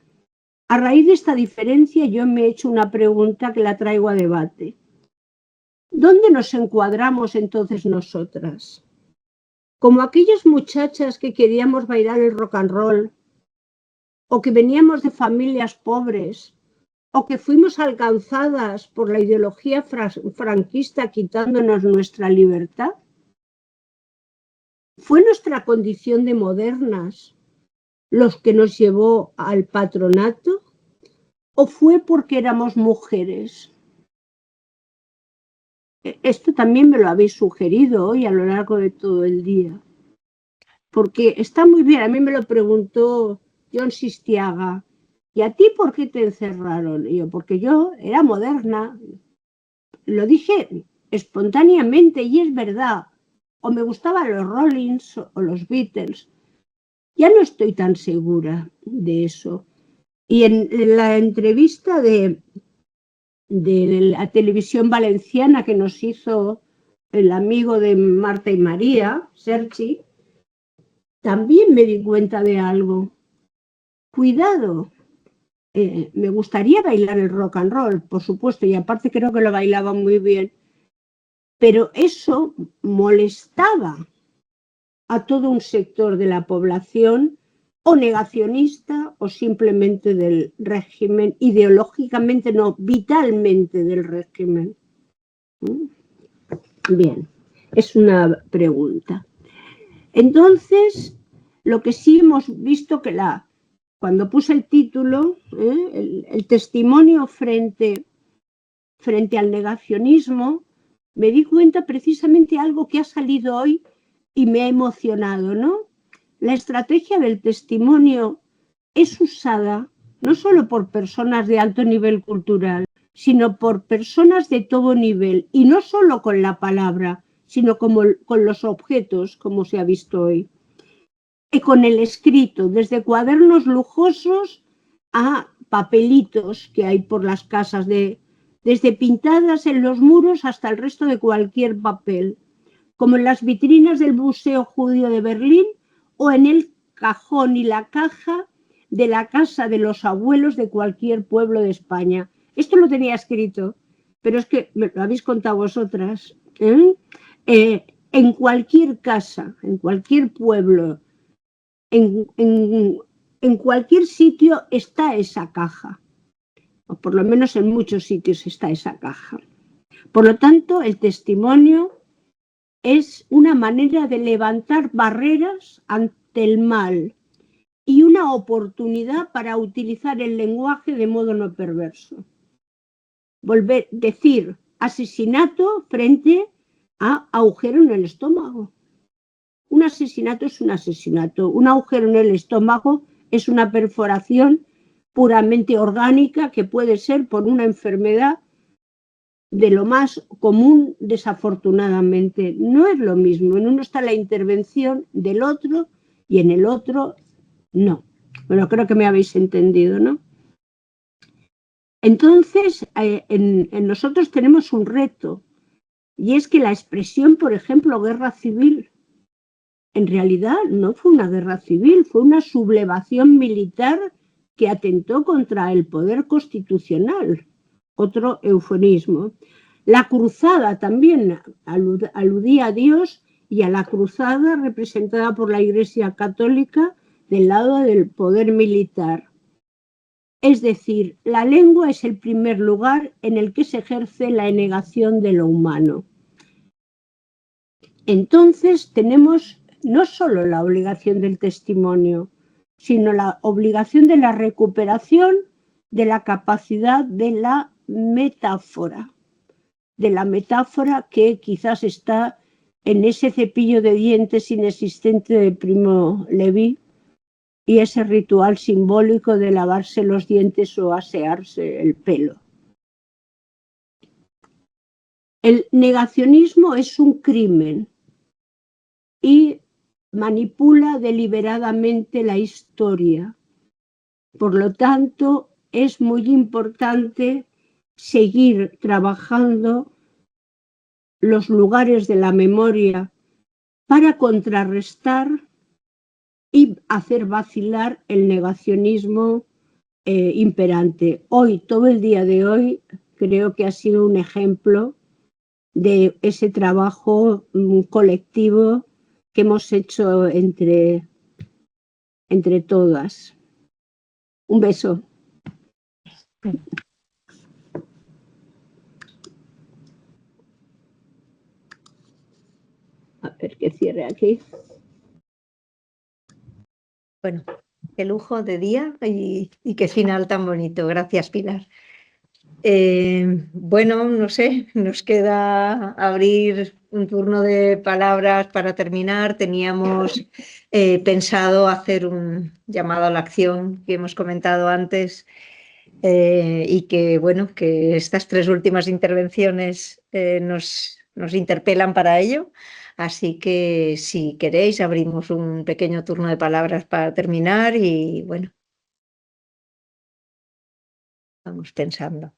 A raíz de esta diferencia, yo me he hecho una pregunta que la traigo a debate. ¿Dónde nos encuadramos entonces nosotras? ¿Como aquellas muchachas que queríamos bailar el rock and roll o que veníamos de familias pobres, o que fuimos alcanzadas por la ideología franquista quitándonos nuestra libertad? ¿Fue nuestra condición de modernas los que nos llevó al patronato? ¿O fue porque éramos mujeres? Esto también me lo habéis sugerido hoy a lo largo de todo el día. Porque está muy bien, a mí me lo preguntó John Sistiaga. ¿Y a ti por qué te encerraron? Y yo, porque yo era moderna. Lo dije espontáneamente y es verdad. O me gustaban los Rollins o los Beatles. Ya no estoy tan segura de eso. Y en la entrevista de la televisión valenciana que nos hizo el amigo de Marta y María, Sergi, también me di cuenta de algo. Cuidado, me gustaría bailar el rock and roll, por supuesto, y aparte creo que lo bailaba muy bien, pero eso molestaba a todo un sector de la población, o negacionista o simplemente del régimen, ideológicamente no, vitalmente del régimen. Bien, es una pregunta. Entonces, lo que sí hemos visto que cuando puse el título, el testimonio frente al negacionismo, me di cuenta precisamente algo que ha salido hoy y me ha emocionado, ¿no? La estrategia del testimonio es usada no solo por personas de alto nivel cultural, sino por personas de todo nivel, y no solo con la palabra, sino con los objetos, como se ha visto hoy, y con el escrito, desde cuadernos lujosos a papelitos que hay por las casas, desde pintadas en los muros hasta el resto de cualquier papel, como en las vitrinas del Museo Judío de Berlín o en el cajón y la caja de la casa de los abuelos de cualquier pueblo de España. Esto lo tenía escrito, pero es que me lo habéis contado vosotras. En cualquier casa, en cualquier pueblo, en cualquier sitio está esa caja, o por lo menos en muchos sitios está esa caja. Por lo tanto, el testimonio es una manera de levantar barreras ante el mal y una oportunidad para utilizar el lenguaje de modo no perverso. Decir asesinato frente a agujero en el estómago. Un asesinato es un asesinato. Un agujero en el estómago es una perforación puramente orgánica que puede ser por una enfermedad de lo más común, desafortunadamente. No es lo mismo. En uno está la intervención del otro y en el otro no. Bueno, creo que me habéis entendido, ¿no? Entonces, en nosotros tenemos un reto, y es que la expresión, por ejemplo, guerra civil, en realidad no fue una guerra civil, fue una sublevación militar que atentó contra el poder constitucional. Otro eufemismo. La cruzada también aludía a Dios y a la cruzada representada por la Iglesia Católica del lado del poder militar. Es decir, la lengua es el primer lugar en el que se ejerce la negación de lo humano. Entonces tenemos no solo la obligación del testimonio, sino la obligación de la recuperación de la capacidad de la metáfora que quizás está en ese cepillo de dientes inexistente de Primo Levi y ese ritual simbólico de lavarse los dientes o asearse el pelo. El negacionismo es un crimen y manipula deliberadamente la historia. Por lo tanto, es muy importante seguir trabajando los lugares de la memoria para contrarrestar y hacer vacilar el negacionismo imperante. Hoy, todo el día de hoy, creo que ha sido un ejemplo de ese trabajo colectivo que hemos hecho entre todas. Un beso. A ver que cierre aquí. Bueno, qué lujo de día y qué final tan bonito. Gracias, Pilar. Bueno, no sé, nos queda abrir un turno de palabras para terminar. Teníamos pensado hacer un llamado a la acción que hemos comentado antes y que, bueno, que estas tres últimas intervenciones nos interpelan para ello. Así que si queréis, abrimos un pequeño turno de palabras para terminar y, bueno, vamos pensando.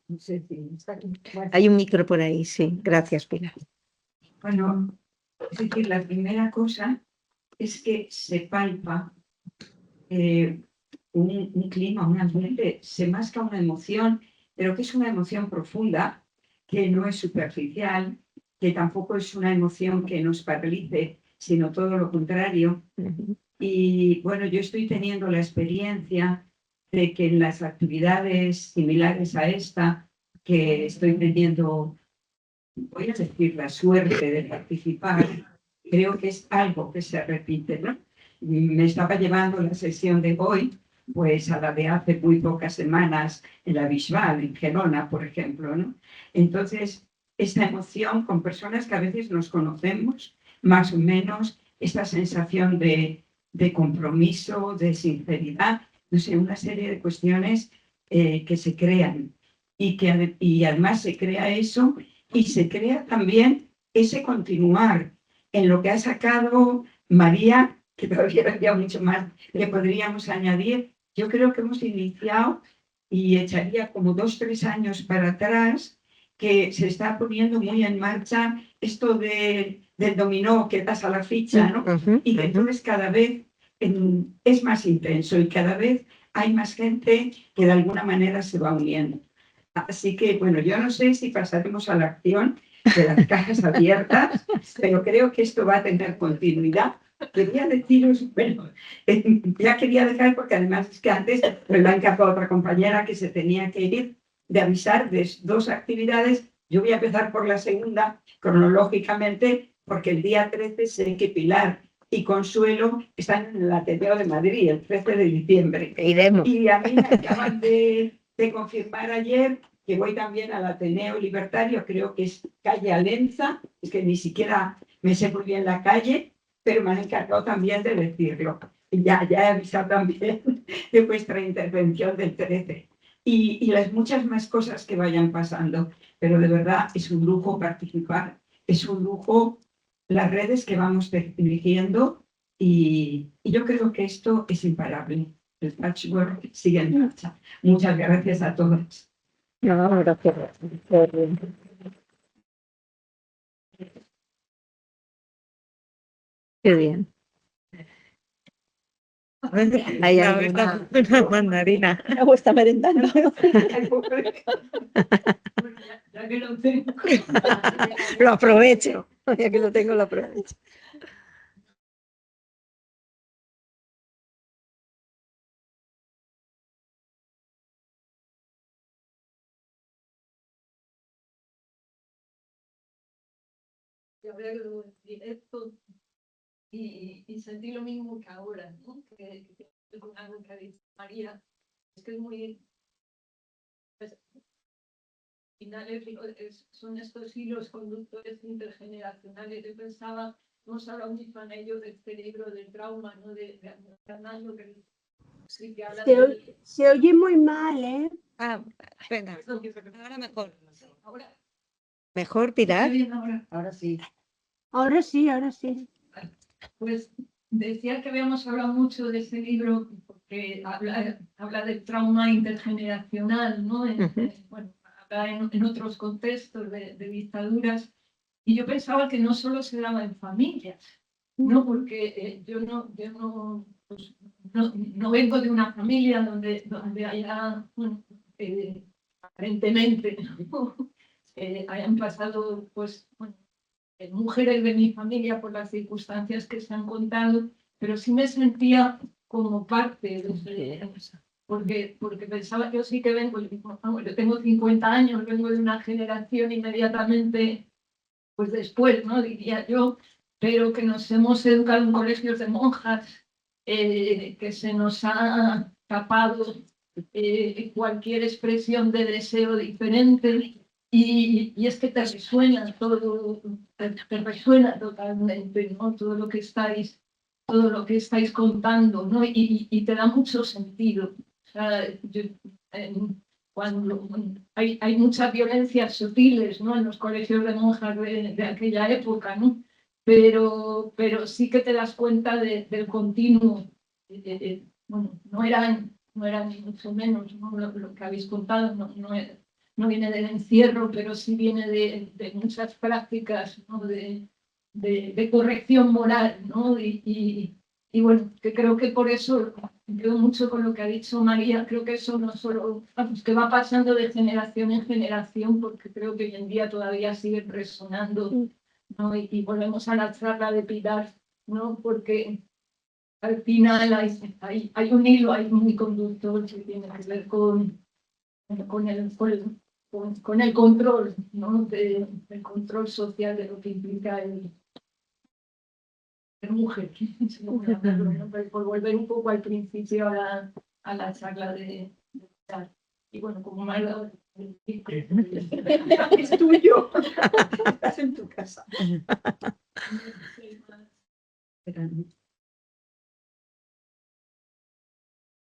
No sé si está aquí. Bueno, Hay un micro por ahí, sí. Gracias, Pilar. bueno, es decir, la primera cosa es que se palpa un clima, un ambiente, se masca una emoción, pero que es una emoción profunda, que no es superficial, que tampoco es una emoción que nos paralice, sino todo lo contrario. Y bueno, yo estoy teniendo la experiencia de que en las actividades similares a esta, que estoy teniendo, voy a decir, la suerte de participar, creo que es algo que se repite, ¿no? Me estaba llevando la sesión de hoy, pues a la de hace muy pocas semanas en la Bisbal, en Gerona, por ejemplo, ¿no? Entonces, esta emoción con personas que a veces nos conocemos, más o menos, esta sensación de compromiso, de sinceridad, no sé, una serie de cuestiones que se crean y además se crea eso y se crea también ese continuar en lo que ha sacado María, que todavía había mucho más que podríamos añadir. Yo creo que hemos iniciado y echaría como 2-3 años para atrás que se está poniendo muy en marcha esto del dominó que pasa la ficha, ¿no? Y que entonces cada vez es más intenso y cada vez hay más gente que de alguna manera se va uniendo. Así que, bueno, yo no sé si pasaremos a la acción de las cajas abiertas, pero creo que esto va a tener continuidad. Quería deciros, bueno, ya quería dejar porque además es que antes me lo ha encargado otra compañera que se tenía que ir de avisar de 2 actividades. Yo voy a empezar por la segunda, cronológicamente, porque el día 13 sé que Pilar y Consuelo están en el Ateneo de Madrid, el 13 de diciembre. Iremos. Y a mí me acaban de confirmar ayer que voy también al Ateneo Libertario, creo que es calle Alenza, es que ni siquiera me sé muy bien la calle, pero me han encargado también de decirlo. Ya he avisado también de vuestra intervención del 13 y las muchas más cosas que vayan pasando, pero de verdad es un lujo participar, es un lujo las redes que vamos dirigiendo y yo creo que esto es imparable. El patchwork sigue en marcha. Muchas gracias a todos. No, gracias. Qué bien. ¿Hay alguna mandarina? Me está merendando. Ya que lo tengo. Lo aprovecho. Ya que lo tengo, lo aprovecho. Yo veo directo y sentí lo mismo que ahora, ¿no? Que con algo que ha dicho María, es que es muy... Pues, al final son estos hilos conductores intergeneracionales. Yo pensaba, hemos hablado mucho en ello del cerebro, del trauma, ¿no? De Fernando, que sí que habla Se oye muy mal, ¿eh? Ah, venga. Ahora mejor. Ahora, ¿Mejor, ¿está Pilar? bien ahora? Ahora sí. Ahora sí, ahora sí. Pues decía que habíamos hablado mucho de ese libro porque habla del trauma intergeneracional, ¿no? Bueno, habla en otros contextos de dictaduras. Y yo pensaba que no solo se daba en familias, ¿no? Porque pues, no vengo de una familia donde haya, bueno, aparentemente, ¿no? Hayan pasado, pues, bueno, mujeres de mi familia por las circunstancias que se han contado, pero sí me sentía como parte porque pensaba, yo sí que vengo, yo tengo 50 años, vengo de una generación inmediatamente, pues después, ¿no? Diría yo, pero que nos hemos educado en colegios de monjas, que se nos ha tapado cualquier expresión de deseo diferente. Y es que te resuena todo, te resuena totalmente, ¿no? Todo lo que estáis contando, ¿no? Y te da mucho sentido. O sea, cuando hay muchas violencias sutiles, ¿no? En los colegios de monjas de aquella época, ¿no? Pero sí que te das cuenta del continuo. Bueno, no eran ni mucho menos, ¿no? Lo que habéis contado no viene del encierro, pero sí viene de muchas prácticas, ¿no? de corrección moral, ¿no? Y bueno, que creo que por eso quedo mucho con lo que ha dicho María. Creo que eso no solo, vamos, que va pasando de generación en generación, porque creo que hoy en día todavía sigue resonando, ¿no? Y volvemos a la charla de Pilar, ¿no? Porque al final hay un hilo ahí muy conductor que tiene que ver con el control, ¿no? El control social de lo que implica el mujer. Por volver un poco al principio a la charla de y bueno, como me ha dado es tuyo, estás en tu casa.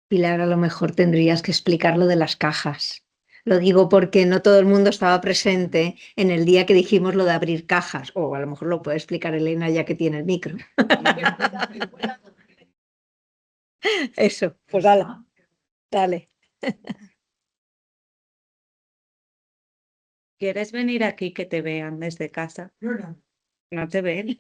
Pilar, a lo mejor tendrías que explicar lo de las cajas. Lo digo porque no todo el mundo estaba presente en el día que dijimos lo de abrir cajas. O a lo mejor lo puede explicar Elena ya que tiene el micro. Eso, pues dale. ¿Quieres venir aquí que te vean desde casa? No te ven.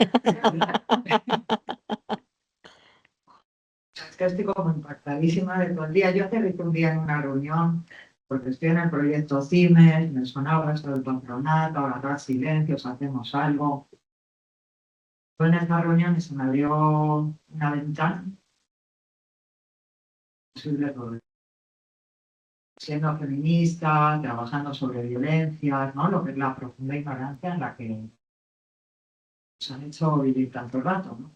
Es que estoy como impactadísima de todo el día. Yo aterricé un día en una reunión, porque estoy en el proyecto CIMES, me sonaba esto del patronato, agarrar silencios, hacemos algo. Fue en esa reunión y se me abrió una ventana. Posible todo. Siendo feminista, trabajando sobre violencias, ¿no? Lo que es la profunda ignorancia en la que nos han hecho vivir tanto rato, ¿no?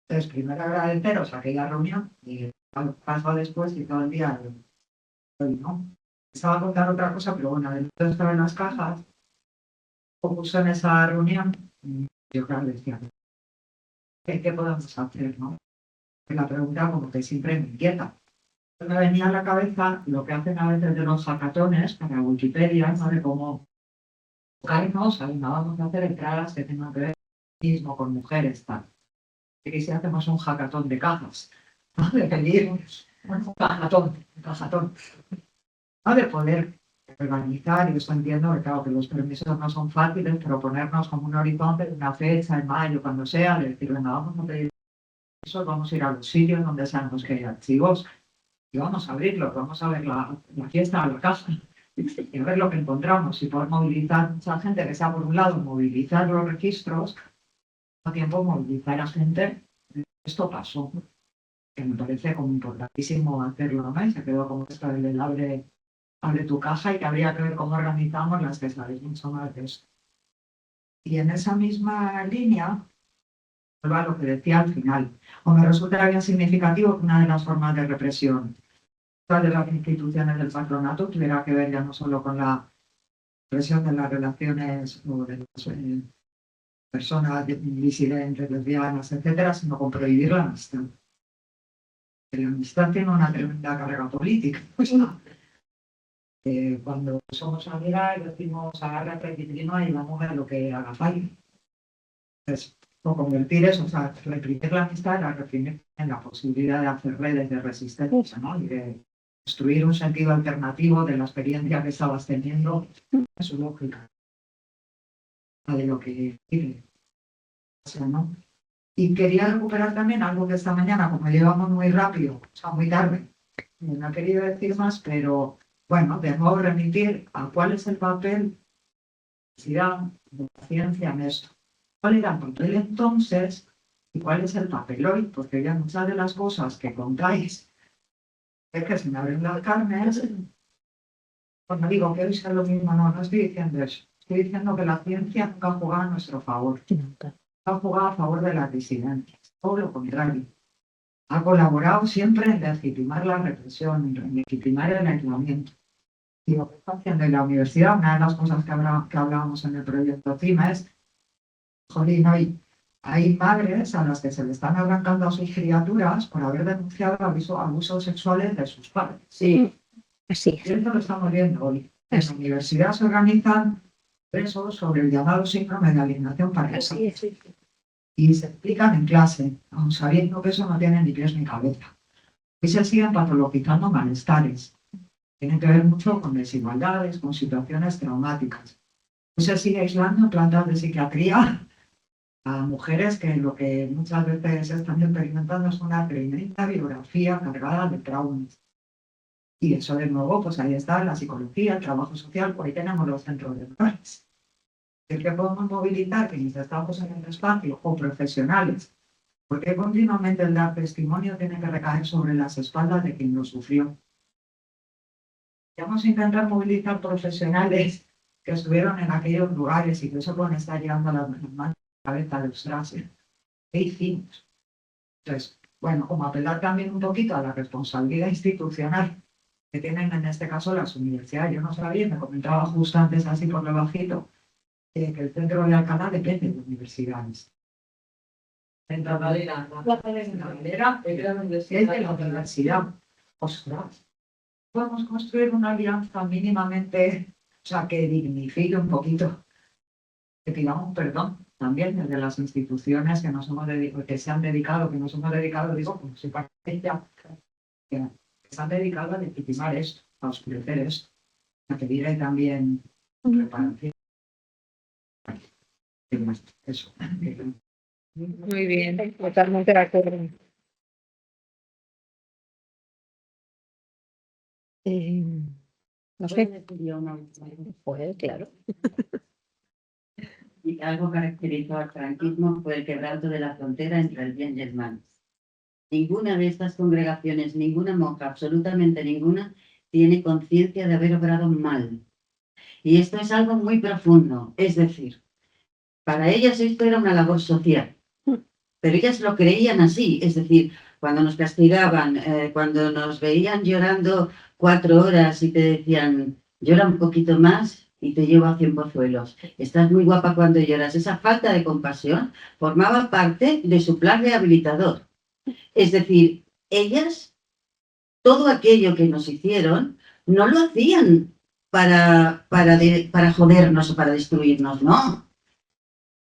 Entonces, primero agradeceros aquella reunión y paso después y todo el día hoy, ¿no? Estaba a contar otra cosa, pero bueno, dentro de estar en las cajas, o puso en esa reunión, yo claro decía, ¿qué podemos hacer, no? La pregunta como que siempre me inquieta. Me venía a la cabeza lo que hacen a veces de los hackatones para Wikipedia, ¿no? De cómo enfocarnos, vamos a hacer entradas que tengan que ver mismo con mujeres, tal. Y que si hacemos un hackatón de cajas, ¿no? De pedir un cajatón, ¿no? De poder organizar, y eso entiendo que claro que los permisos no son fáciles, pero ponernos como un horizonte, una fecha en mayo, cuando sea, de decir, venga, vamos a pedir permisos, vamos a ir a los sitios donde sabemos que hay archivos y vamos a abrirlos, vamos a ver la fiesta a la casa y a ver lo que encontramos y poder movilizar mucha gente, que sea por un lado movilizar los registros, al tiempo movilizar a gente. Esto pasó, que me parece como importantísimo hacerlo, ¿no? Y se quedó como esto del abre tu caja y que habría que ver cómo organizamos las que sabéis mucho más de eso. Y en esa misma línea, vuelvo a lo que decía al final, o me resulta bien significativo que una de las formas de represión de las instituciones del patronato tuviera que ver ya no solo con la represión de las relaciones o de las personas disidentes, lesbianas, etcétera, sino con prohibir la amistad. La amistad tiene una tremenda carga política. Cuando somos amigas decimos agárrate y no y vamos a ver lo que haga falta. Entonces, o convertir eso, o sea, reprimir la amistad era reprimir en la posibilidad de hacer redes de resistencia, ¿no? Y de construir un sentido alternativo de la experiencia que estabas teniendo en su lógica, de lo que vive. O sea, ¿no? Y quería recuperar también algo que esta mañana, como llevamos muy rápido, o sea, muy tarde, no he querido decir más, pero bueno, de nuevo remitir a cuál es el papel de la ciencia en esto. ¿Cuál era el papel entonces ¿Y cuál es el papel hoy? Porque ya muchas de las cosas que contáis es que se me abren las carnes. Pues no digo que hoy sea lo mismo, no estoy diciendo eso. Estoy diciendo que la ciencia nunca ha jugado a nuestro favor. Nunca. Ha jugado a favor de las disidencias. Todo lo contrario. Ha colaborado siempre en legitimar la represión, en legitimar el aislamiento. Y lo que está haciendo en la universidad, una de las cosas que hablábamos en el proyecto CIMA es, jolín, hoy hay madres a las que se le están arrancando a sus criaturas por haber denunciado abusos sexuales de sus padres. Sí, así Y es. esto lo estamos viendo hoy. En la universidad se organizan congresos sobre el llamado síndrome de alienación parental. Así es. Y se explican en clase, aun sabiendo que eso no tiene ni pies ni cabeza. Y se siguen patologizando malestares. Tienen que ver mucho con desigualdades, con situaciones traumáticas. Y se sigue aislando en plantas de psiquiatría a mujeres que lo que muchas veces están experimentando es una tremenda biografía cargada de traumas. Y eso de nuevo, pues ahí está la psicología, el trabajo social, por ahí tenemos los centros de menores. El que podemos movilizar quienes estamos en el espacio o profesionales, porque continuamente el dar testimonio tiene que recaer sobre las espaldas de quien lo sufrió. Vamos a intentar movilizar profesionales que estuvieron en aquellos lugares y que eso pueden estar llegando a las manos de la cabeza de Australia. ¿Qué hicimos? Entonces, bueno, como apelar también un poquito a la responsabilidad institucional que tienen en este caso las universidades. Yo no sabía, me comentaba justo antes así por lo bajito, que el centro de Alcalá depende de universidades. En la madera es de la universidad. Ostras, podemos construir una alianza mínimamente, o sea, que dignifique un poquito, que pidamos perdón también desde las instituciones que nos hemos dedicado, que se han dedicado, digo, como si para ella, que se han dedicado a legitimar esto, a oscurecer esto, a pedir ahí también reparación. Eso. Muy bien, totalmente de acuerdo. No sé. Pues claro. Y algo caracterizó al franquismo fue el quebranto de la frontera entre el bien y el mal. Ninguna de estas congregaciones, ninguna monja, absolutamente ninguna, tiene conciencia de haber obrado mal. Y esto es algo muy profundo. Es decir, para ellas esto era una labor social. Pero ellas lo creían así. Es decir, cuando nos castigaban, cuando nos veían llorando 4 horas y te decían, llora un poquito más y te llevo a 100 pozuelos. Estás muy guapa cuando lloras. Esa falta de compasión formaba parte de su plan rehabilitador. Es decir, ellas, todo aquello que nos hicieron, no lo hacían para jodernos o para destruirnos, no.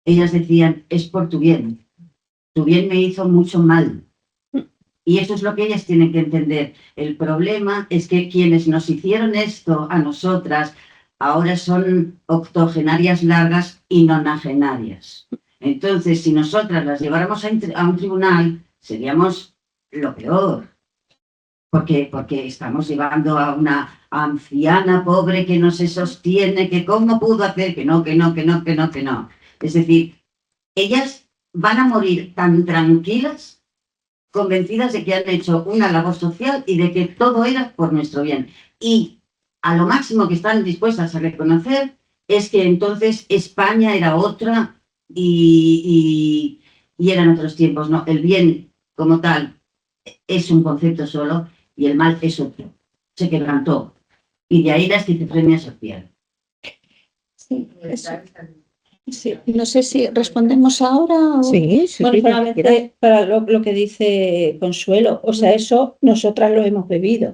Ellas decían, es por tu bien. Tu bien me hizo mucho mal. Y eso es lo que ellas tienen que entender. El problema es que quienes nos hicieron esto a nosotras ahora son octogenarias largas y nonagenarias. Entonces, si nosotras las lleváramos a un tribunal, seríamos lo peor. Porque estamos llevando a una anciana pobre que no se sostiene, que cómo pudo hacer, que no. Es decir, ellas van a morir tan tranquilas, convencidas de que han hecho una labor social y de que todo era por nuestro bien. Y a lo máximo que están dispuestas a reconocer es que entonces España era otra y eran otros tiempos. No, el bien como tal es un concepto solo y el mal es otro. Se quebrantó. Y de ahí la esquizofrenia social. Sí, eso. Sí, no sé si respondemos ahora o... Sí, sí, Bueno, sí, solamente para lo que dice Consuelo, o sea, eso nosotras lo hemos vivido.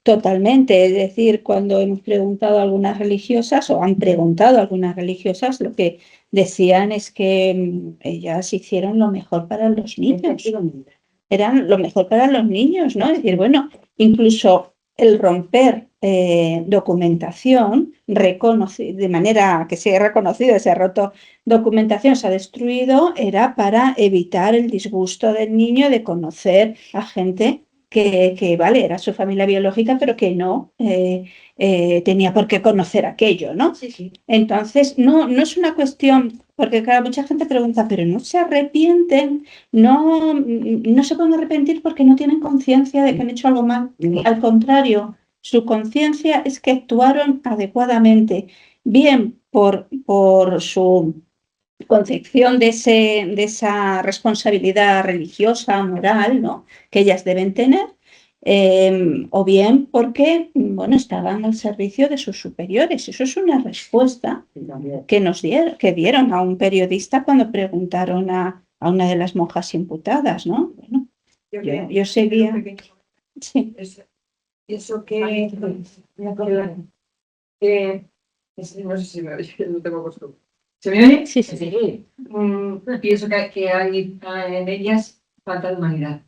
Totalmente, es decir, cuando hemos preguntado a algunas religiosas o han preguntado a algunas religiosas, lo que decían es que ellas hicieron lo mejor para los niños. Eran lo mejor para los niños, ¿no? Es decir, bueno, incluso el romper documentación, de manera que se ha reconocido, se ha roto documentación, se ha destruido, era para evitar el disgusto del niño de conocer a gente vale, era su familia biológica, pero que no tenía por qué conocer aquello, ¿no? Sí, sí. Entonces, no es una cuestión, porque claro, mucha gente pregunta, pero no se arrepienten, no se pueden arrepentir porque no tienen conciencia de que han hecho algo mal. Al contrario, su conciencia es que actuaron adecuadamente, bien por su concepción de esa responsabilidad religiosa, moral, ¿no?, que ellas deben tener, o bien porque, bueno, estaban al servicio de sus superiores. Eso es una respuesta que dieron a un periodista cuando preguntaron a una de las monjas imputadas, ¿no? Bueno, yo seguía... Sí. Eso que no sé si me oye, no tengo costumbre. ¿Se me oye? Sí, sí. Pienso que hay en ellas falta de humanidad.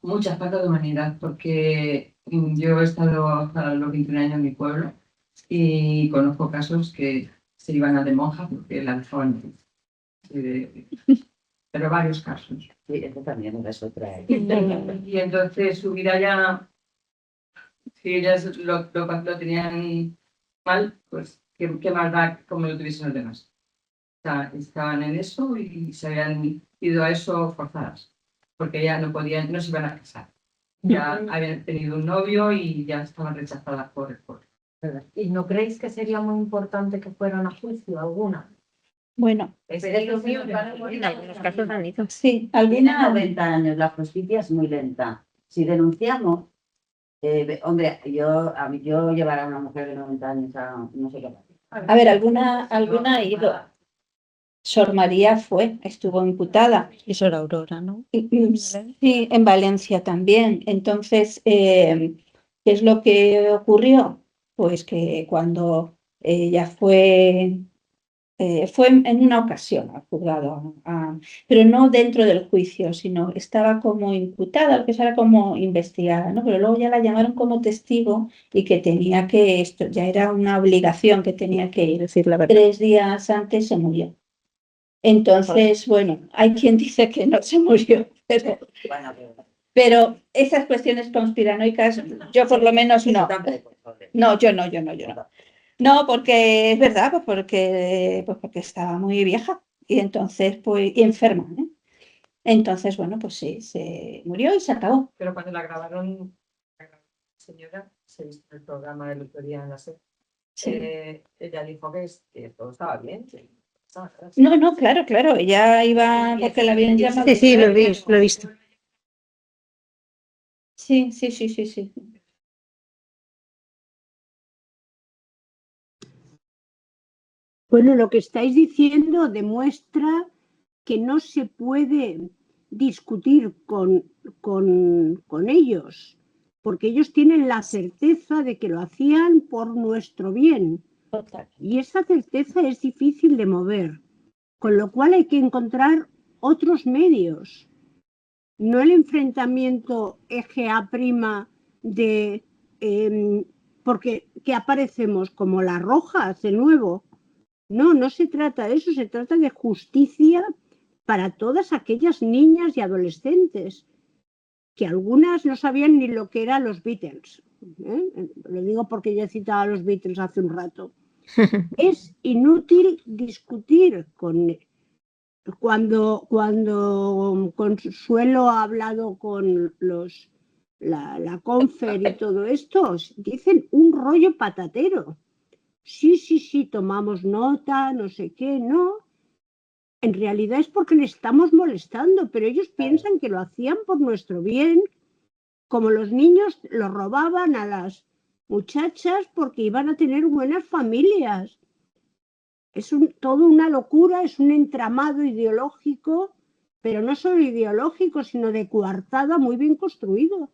Mucha falta de humanidad, porque yo he estado hasta los 21 años en mi pueblo y conozco casos que se iban a de monja porque la dejaban. Pero varios casos. Sí, esto también es otra. Y entonces su vida ya, si ellas lo tenían mal, pues qué más da como lo tuviesen los demás. Estaban en eso y se habían ido a eso forzadas, porque ya no podían, no se iban a casar. Ya habían tenido un novio y ya estaban rechazadas por el pueblo. ¿Y no creéis que sería muy importante que fueran a juicio alguna? Bueno, En algunos casos han ido. sí, Tiene alguna... 90 años, la justicia es muy lenta. Si denunciamos, hombre, yo llevar a una mujer de 90 años a no sé qué. A ver, alguna ha ido. Sor María estuvo imputada. Eso era Aurora, ¿no? Sí, en Valencia también. Entonces, ¿qué es lo que ocurrió? Pues que cuando ella fue en una ocasión al juzgado, pero no dentro del juicio, sino estaba como imputada, que era como investigada, ¿no? Pero luego ya la llamaron como testigo y que tenía que, esto ya era una obligación que tenía que ir. Decir la verdad. 3 días antes se murió. Entonces, bueno, hay quien dice que no se murió, pero esas cuestiones conspiranoicas, yo por lo menos no. No, yo no. No, porque es verdad, pues porque estaba muy vieja y entonces, pues, y enferma, ¿eh? Entonces, bueno, pues sí, se murió y se acabó. Pero cuando la grabaron, la señora, se hizo el programa del otro día en la SER, ella dijo que todo estaba bien. No, claro, ella iba porque la habían llamado. Sí, lo he visto. Sí. Bueno, lo que estáis diciendo demuestra que no se puede discutir con ellos, porque ellos tienen la certeza de que lo hacían por nuestro bien. Total. Y esa certeza es difícil de mover, con lo cual hay que encontrar otros medios. No el enfrentamiento eje A' de porque que aparecemos como las rojas de nuevo. No se trata de eso, se trata de justicia para todas aquellas niñas y adolescentes, que algunas no sabían ni lo que eran los Beatles. Lo digo porque ya he citado a los Beatles hace un rato. Es inútil discutir cuando Consuelo ha hablado con la Confer y todo esto, dicen un rollo patatero. Sí, tomamos nota, no sé qué, no. En realidad es porque le estamos molestando, pero ellos piensan que lo hacían por nuestro bien, como los niños lo robaban a las muchachas porque iban a tener buenas familias. Es todo una locura, es un entramado ideológico, pero no solo ideológico, sino de coartada muy bien construido.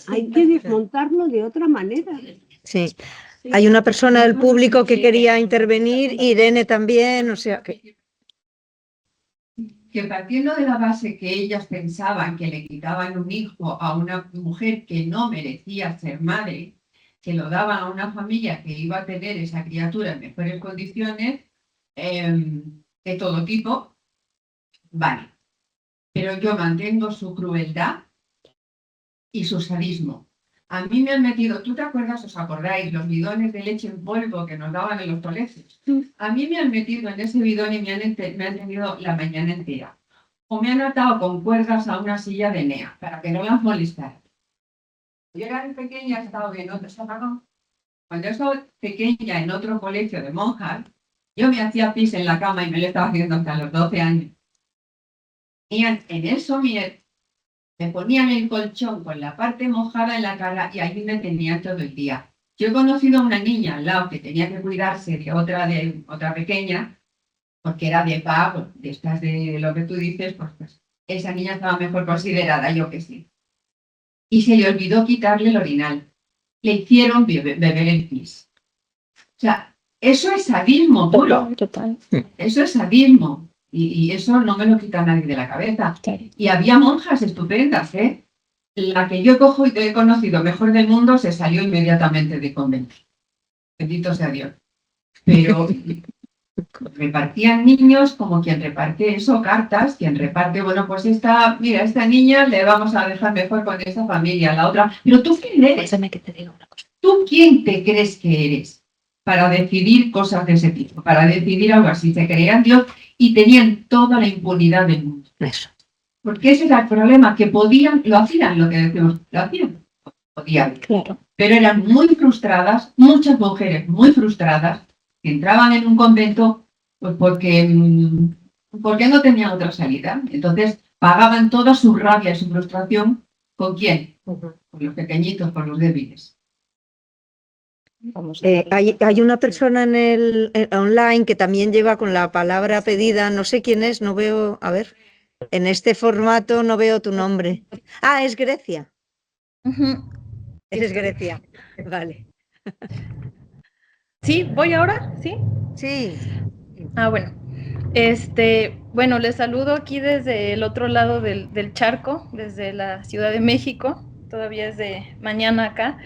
Hay que desmontarlo de otra manera. Sí. Hay una persona del público que quería intervenir, Irene también, o sea que... Que partiendo de la base que ellas pensaban que le quitaban un hijo a una mujer que no merecía ser madre, que lo daban a una familia que iba a tener esa criatura en mejores condiciones, de todo tipo, vale. pero yo mantengo su crueldad y su sadismo. A mí me han metido, ¿tú te acuerdas, os acordáis, los bidones de leche en polvo que nos daban en los colegios? A mí me han metido en ese bidón y me han tenido la mañana entera. O me han atado con cuerdas a una silla de NEA para que no las molestara. Yo era pequeña, he estado en otro, cuando he estado pequeña en otro colegio de monjas, yo me hacía pis en la cama y me lo estaba haciendo hasta los 12 años. Y en el somier me ponían el colchón con la parte mojada en la cara y ahí me tenían todo el día. Yo he conocido a una niña al lado que tenía que cuidarse de otra pequeña, porque era de pago, de estas de lo que tú dices, pues esa niña estaba mejor considerada, yo que sí. Y se le olvidó quitarle el orinal. Le hicieron beber el pis. O sea, eso es sadismo puro. Total. Eso es sadismo. Y eso no me lo quita nadie de la cabeza. Y había monjas estupendas, ¿eh? La que yo cojo y te he conocido mejor del mundo se salió inmediatamente de convento. Bendito sea Dios. Pero repartían niños como quien reparte eso, cartas, quien reparte, bueno, pues esta niña le vamos a dejar mejor con esta familia, la otra. Pero tú quién eres. Déjame que te diga una cosa. ¿Tú quién te crees que eres para decidir cosas de ese tipo? Para decidir algo así. Se creían Dios y tenían toda la impunidad del mundo. Eso. Porque ese era el problema, que podían, lo hacían, lo que decimos, lo hacían, podían. Claro. Pero eran muy frustradas, muchas mujeres muy frustradas, que entraban en un convento pues porque no tenían otra salida. Entonces pagaban toda su rabia y su frustración, ¿con quién? Con los pequeñitos, con los débiles. Hay una persona en el online que también lleva con la palabra pedida, no sé quién es, no veo, a ver, en este formato no veo tu nombre. Ah, es Grecia. Es Grecia, vale. ¿Sí? ¿Voy ahora? ¿Sí? Sí. Ah, bueno. Bueno, les saludo aquí desde el otro lado del charco, desde la Ciudad de México. Todavía es de mañana acá.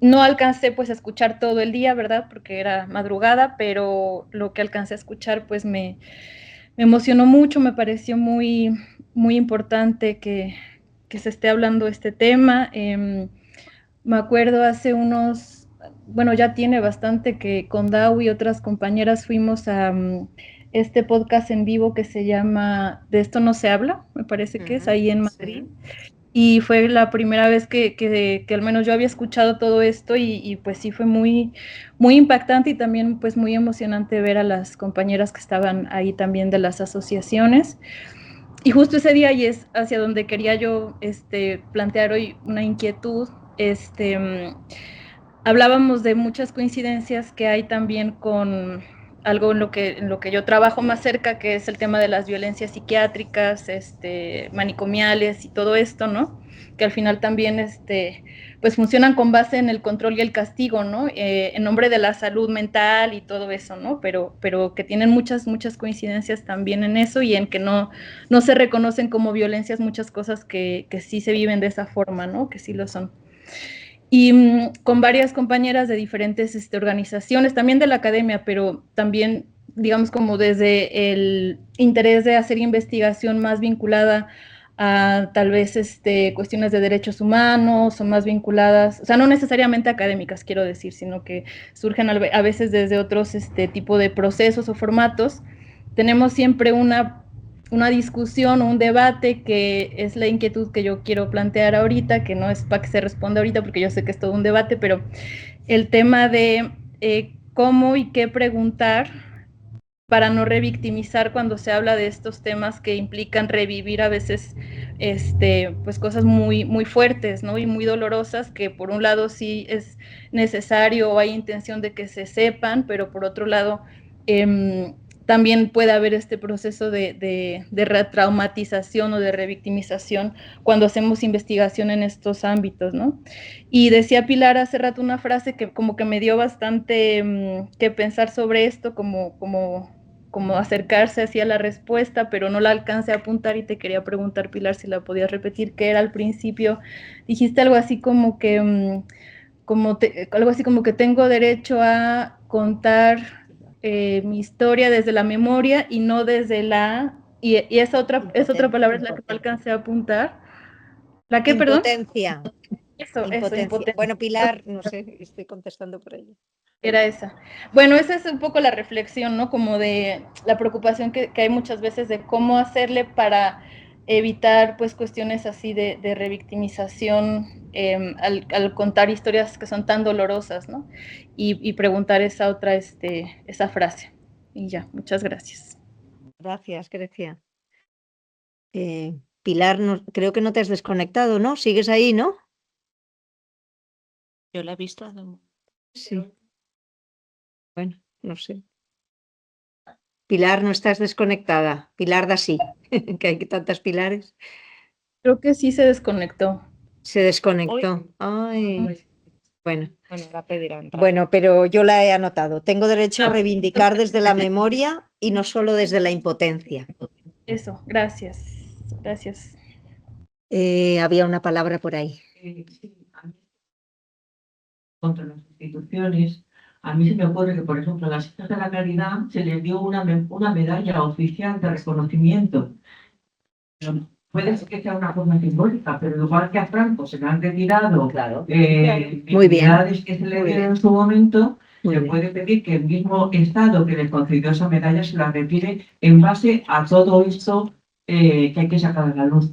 No alcancé pues a escuchar todo el día, ¿verdad? Porque era madrugada, pero lo que alcancé a escuchar pues me emocionó mucho, me pareció muy, muy importante que se esté hablando este tema. Me acuerdo hace bueno, ya tiene bastante que con Dau y otras compañeras fuimos a este podcast en vivo que se llama De esto no se habla, me parece que es ahí en Madrid. Sí. Y fue la primera vez que al menos yo había escuchado todo esto y pues sí fue muy, muy impactante y también pues muy emocionante ver a las compañeras que estaban ahí también de las asociaciones. Y justo ese día y es hacia donde quería yo plantear hoy una inquietud. Hablábamos de muchas coincidencias que hay también con algo en lo que yo trabajo más cerca, que es el tema de las violencias psiquiátricas, manicomiales y todo esto, ¿no? Que al final también pues funcionan con base en el control y el castigo, ¿no? En nombre de la salud mental y todo eso, ¿no? Pero que tienen muchas coincidencias también en eso y en que no se reconocen como violencias muchas cosas que sí se viven de esa forma, ¿no? Que sí lo son. Y con varias compañeras de diferentes organizaciones, también de la academia, pero también, digamos, como desde el interés de hacer investigación más vinculada a tal vez cuestiones de derechos humanos o más vinculadas, o sea, no necesariamente académicas, quiero decir, sino que surgen a veces desde otros tipo de procesos o formatos. Tenemos siempre una discusión o un debate que es la inquietud que yo quiero plantear ahorita, que no es para que se responda ahorita porque yo sé que es todo un debate, pero el tema de cómo y qué preguntar para no revictimizar cuando se habla de estos temas que implican revivir a veces pues cosas muy, muy fuertes, ¿no? Y muy dolorosas, que por un lado sí es necesario o hay intención de que se sepan, pero por otro lado también puede haber este proceso de retraumatización o de revictimización cuando hacemos investigación en estos ámbitos, ¿no? Y decía Pilar hace rato una frase que como que me dio bastante que pensar sobre esto, como acercarse hacia la respuesta, pero no la alcancé a apuntar y te quería preguntar, Pilar, si la podías repetir, que era al principio, dijiste algo así como que, algo así como que tengo derecho a contar mi historia desde la memoria y no desde la Y esa es otra palabra, es la que no alcancé a apuntar. ¿La qué, perdón? Impotencia. Eso, Impotencia. impotencia. Bueno, Pilar, no sé, estoy contestando por ella. Era esa. Bueno, esa es un poco la reflexión, ¿no? Como de la preocupación que hay muchas veces de cómo hacerle para evitar pues cuestiones así de revictimización al contar historias que son tan dolorosas, ¿no? Y preguntar esa otra, esa frase. Y ya, muchas gracias. Gracias, Grecia. Pilar, creo que no te has desconectado, ¿no? ¿Sigues ahí, no? Yo la he visto. Sí. Bueno, no sé. Pilar, no estás desconectada. Pilar da sí, que hay tantas Pilares. Creo que sí se desconectó. Se desconectó. Ay. Bueno. Bueno, la pedirán. Bueno, pero yo la he anotado. Tengo derecho a reivindicar desde la memoria y no solo desde la impotencia. Eso, gracias. Gracias. Había una palabra por ahí. Contra las instituciones, a mí se me ocurre que, por ejemplo, a las hijas de la caridad se les dio una medalla oficial de reconocimiento. Puede ser que sea una forma simbólica, pero igual que a Franco se le han retirado dignidades que se le dieron en su momento, se puede pedir que el mismo Estado que le concedió esa medalla se la retire en base a todo esto que hay que sacar a la luz.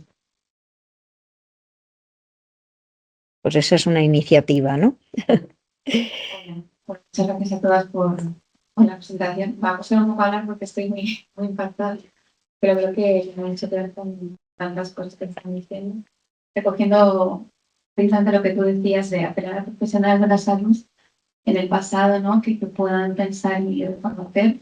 Pues esa es una iniciativa, ¿no? Muchas gracias a todas por la presentación. Vamos a un poco a hablar porque estoy muy impactada, pero creo que me han hecho ver con tantas cosas que están diciendo. Recogiendo precisamente lo que tú decías de apelar a profesionales de la salud en el pasado, ¿no? Que puedan pensar y reconocer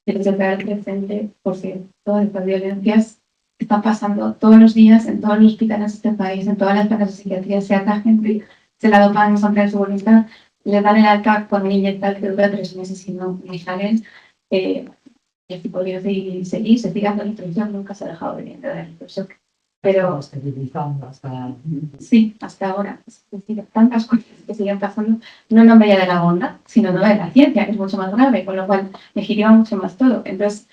y resolver el presente, porque todas estas violencias están pasando todos los días en todos los hospitales de este país, en todas las planas de psiquiatría, sea la gente se la dopan en contra de su voluntad, le dan el alta con un inyectable que dura 3 meses y no salen. Y el tipo de seguir, se sigue dando la instrucción, nunca se ha dejado de dar la instrucción. Pero sí, hasta ahora. Es decir, tantas cosas que siguen pasando, no en nombre ya de la bondad, sino en nombre de la ciencia, que es mucho más grave, con lo cual me giraba mucho más todo. Entonces,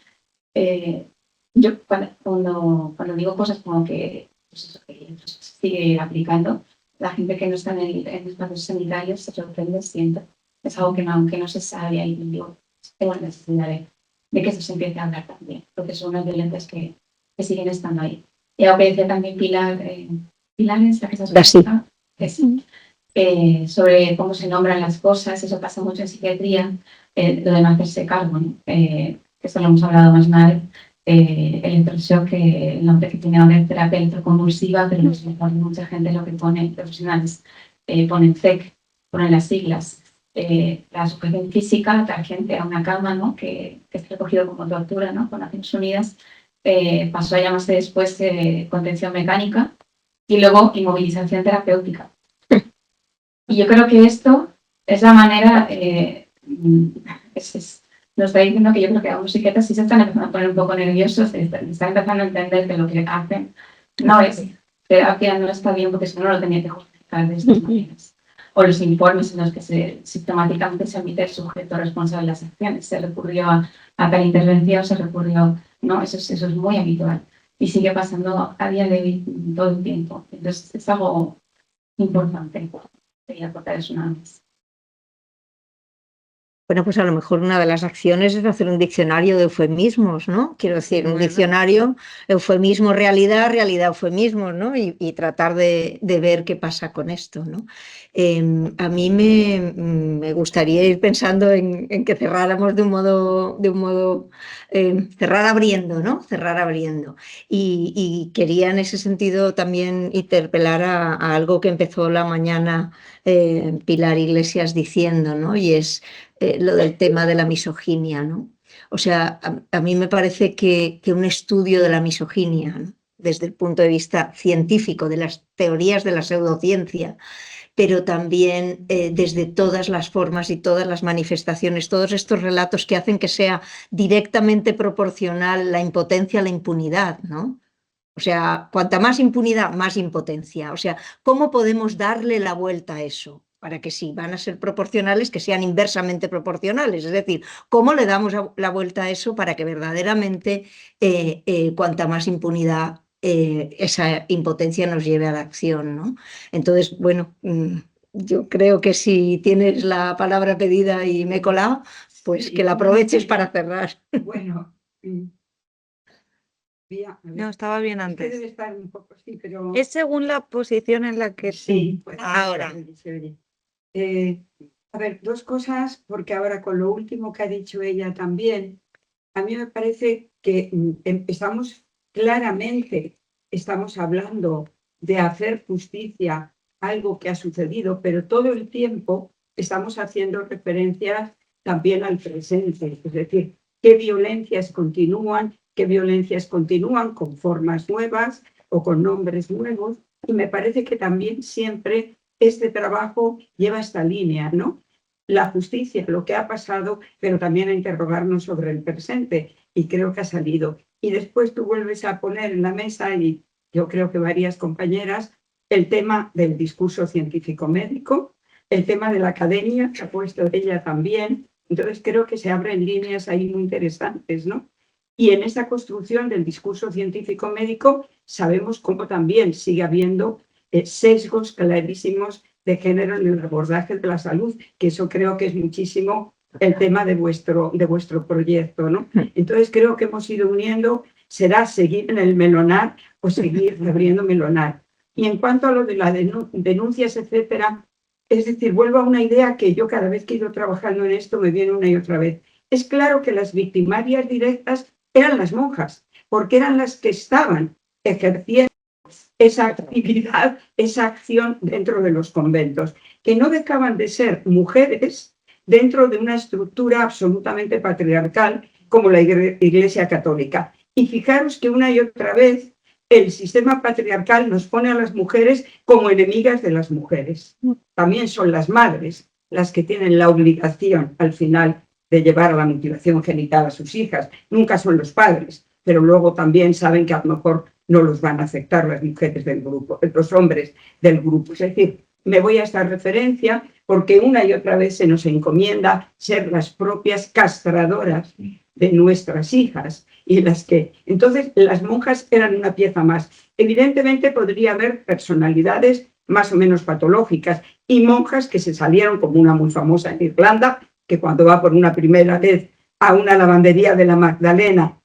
yo cuando digo cosas como que, pues eso, que se sigue aplicando, la gente que no está en espacios sanitarios se sorprende, siento. Es algo que no se sabe y digo, tengo la necesidad de que eso se empiece a hablar también, porque son unas violencias que siguen estando ahí. Y algo que decía también Pilar es la que se ha sobre cómo se nombran las cosas, eso pasa mucho en psiquiatría, lo de no hacerse cargo, ¿no? Esto lo hemos hablado más una vez, el electroshock, el nombre que tiene ahora es terapia electroconvulsiva, pero mucha gente lo que pone, profesionales, ponen CEC, ponen las siglas. La sujeción física, atar gente a una cama, ¿no? que es recogido como tortura, ¿no? Con Naciones Unidas, pasó a llamarse después contención mecánica y luego inmovilización terapéutica. Y yo creo que esto es la manera, nos está diciendo que yo creo que algunos psiquiatras sí se están empezando a poner un poco nerviosos, están empezando a entender que lo que hacen no es terapia, no está bien, porque si no lo tenía que justificar de estas maneras. O los informes en los que sistemáticamente se admite el sujeto responsable de las acciones. Se recurrió a tal intervención, se recurrió... No, eso es muy habitual. Y sigue pasando a día de hoy todo el tiempo. Entonces es algo importante. Quería aportar eso nada más. Bueno, pues a lo mejor una de las acciones es hacer un diccionario de eufemismos, ¿no? Quiero decir, un diccionario, eufemismo, realidad, realidad, eufemismos, ¿no? Y tratar de ver qué pasa con esto, ¿no? A mí me gustaría ir pensando en que cerráramos de un modo cerrar abriendo, ¿no? Cerrar abriendo. Y quería en ese sentido también interpelar a algo que empezó la mañana Pilar Iglesias diciendo, ¿no? Y es lo del tema de la misoginia, ¿no? O sea, a mí me parece que un estudio de la misoginia, ¿no? Desde el punto de vista científico, de las teorías de la pseudociencia, pero también desde todas las formas y todas las manifestaciones, todos estos relatos que hacen que sea directamente proporcional la impotencia a la impunidad, ¿no? O sea, cuanta más impunidad, más impotencia. O sea, ¿cómo podemos darle la vuelta a eso? para que si van a ser proporcionales, que sean inversamente proporcionales. Es decir, ¿cómo le damos la vuelta a eso para que verdaderamente cuanta más impunidad, esa impotencia nos lleve a la acción, ¿no? Entonces, bueno, yo creo que si tienes la palabra pedida y me he colado, pues que la aproveches para cerrar. Bueno, No, estaba bien es que antes. debe estar un poco así, pero Es según la posición en la que sí, pues, ahora. se oye. A ver, dos cosas, porque ahora con lo último que ha dicho ella también, a mí me parece que empezamos claramente, estamos hablando de hacer justicia, algo que ha sucedido, pero todo el tiempo estamos haciendo referencias también al presente, es decir, qué violencias continúan con formas nuevas o con nombres nuevos, y me parece que también siempre este trabajo lleva esta línea, ¿no? La justicia, lo que ha pasado, pero también a interrogarnos sobre el presente, y creo que ha salido. Y después tú vuelves a poner en la mesa, y yo creo que varias compañeras, el tema del discurso científico-médico, el tema de la academia, que ha puesto ella también. Entonces creo que se abren líneas ahí muy interesantes, ¿no? Y en esa construcción del discurso científico-médico sabemos cómo también sigue habiendo sesgos clarísimos de género en el abordaje de la salud, que eso creo que es muchísimo el tema de vuestro proyecto, ¿no? Entonces creo que hemos ido uniendo, será seguir en el melonar o seguir abriendo melonar. Y en cuanto a lo de las denuncias, etcétera, es decir, vuelvo a una idea que yo cada vez que he ido trabajando en esto me viene una y otra vez. Es claro que las victimarias directas eran las monjas, porque eran las que estaban ejerciendo esa actividad, esa acción dentro de los conventos, que no dejaban de ser mujeres dentro de una estructura absolutamente patriarcal como la Iglesia Católica. Y fijaros que una y otra vez el sistema patriarcal nos pone a las mujeres como enemigas de las mujeres. También son las madres las que tienen la obligación al final de llevar a la mutilación genital a sus hijas. Nunca son los padres, pero luego también saben que a lo mejor no los van a aceptar las mujeres del grupo, los hombres del grupo. Es decir, me voy a esta referencia porque una y otra vez se nos encomienda ser las propias castradoras de nuestras hijas y las que... Entonces, las monjas eran una pieza más. Evidentemente podría haber personalidades más o menos patológicas y monjas que se salieron, como una muy famosa en Irlanda, que cuando va por una primera vez a una lavandería de la Magdalena,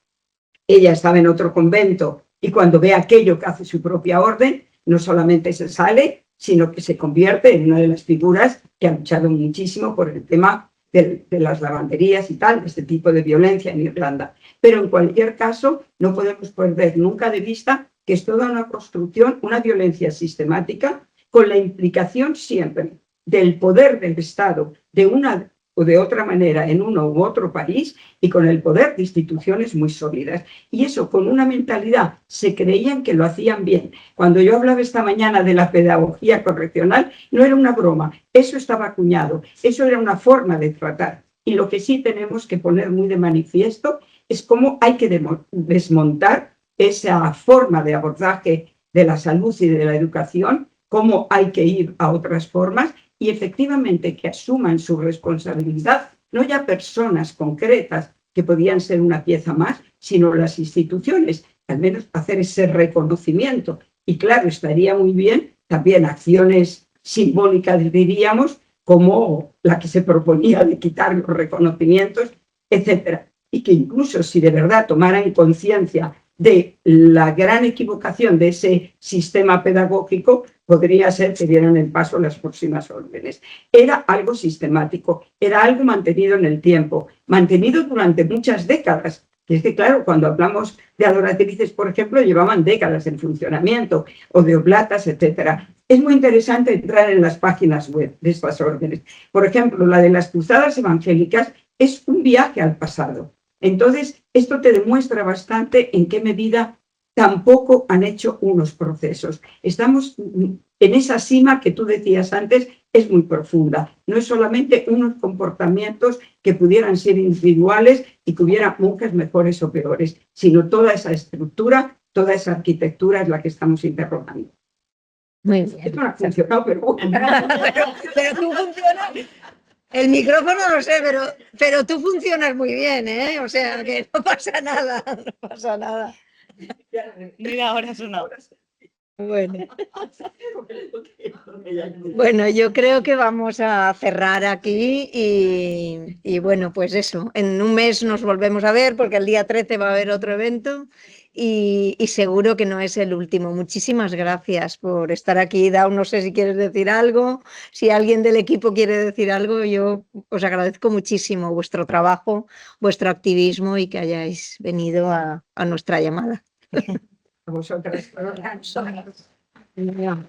ella estaba en otro convento y cuando ve aquello que hace su propia orden, no solamente se sale, sino que se convierte en una de las figuras que ha luchado muchísimo por el tema de las lavanderías y tal, este tipo de violencia en Irlanda. Pero en cualquier caso, no podemos perder nunca de vista que es toda una construcción, una violencia sistemática, con la implicación siempre del poder del Estado de una o de otra manera en uno u otro país y con el poder de instituciones muy sólidas. Y eso con una mentalidad, se creían que lo hacían bien. Cuando yo hablaba esta mañana de la pedagogía correccional, no era una broma, eso estaba acuñado, eso era una forma de tratar. Y lo que sí tenemos que poner muy de manifiesto es cómo hay que desmontar esa forma de abordaje de la salud y de la educación, cómo hay que ir a otras formas y efectivamente que asuman su responsabilidad, no ya personas concretas que podían ser una pieza más, sino las instituciones, al menos hacer ese reconocimiento. Y claro, estaría muy bien también acciones simbólicas, diríamos, como la que se proponía de quitar los reconocimientos, etcétera. Y que incluso si de verdad tomaran conciencia de la gran equivocación de ese sistema pedagógico, podría ser que dieran el paso a las próximas órdenes. Era algo sistemático, era algo mantenido en el tiempo, mantenido durante muchas décadas. Y es que, claro, cuando hablamos de adoratrices, por ejemplo, llevaban décadas en funcionamiento, o de oblatas, etcétera. Es muy interesante entrar en las páginas web de estas órdenes. Por ejemplo, la de las cruzadas evangélicas es un viaje al pasado. Entonces, esto te demuestra bastante en qué medida tampoco han hecho unos procesos. Estamos en esa cima que tú decías antes, es muy profunda. No es solamente unos comportamientos que pudieran ser individuales y que hubiera monjas mejores o peores, sino toda esa estructura, toda esa arquitectura es la que estamos interrogando. Muy bien. Esto no ha funcionado, pero bueno. Pero tú funcionas. El micrófono no sé, pero tú funcionas muy bien, ¿eh? O sea, que no pasa nada, no pasa nada. Mira, ahora suena. Bueno. Bueno, yo creo que vamos a cerrar aquí y bueno, pues eso, en un mes nos volvemos a ver porque el día 13 va a haber otro evento y seguro que no es el último. Muchísimas gracias por estar aquí. Dao, no sé si quieres decir algo, si alguien del equipo quiere decir algo, yo os agradezco muchísimo vuestro trabajo, vuestro activismo y que hayáis venido a nuestra llamada. A vosotras. Yeah.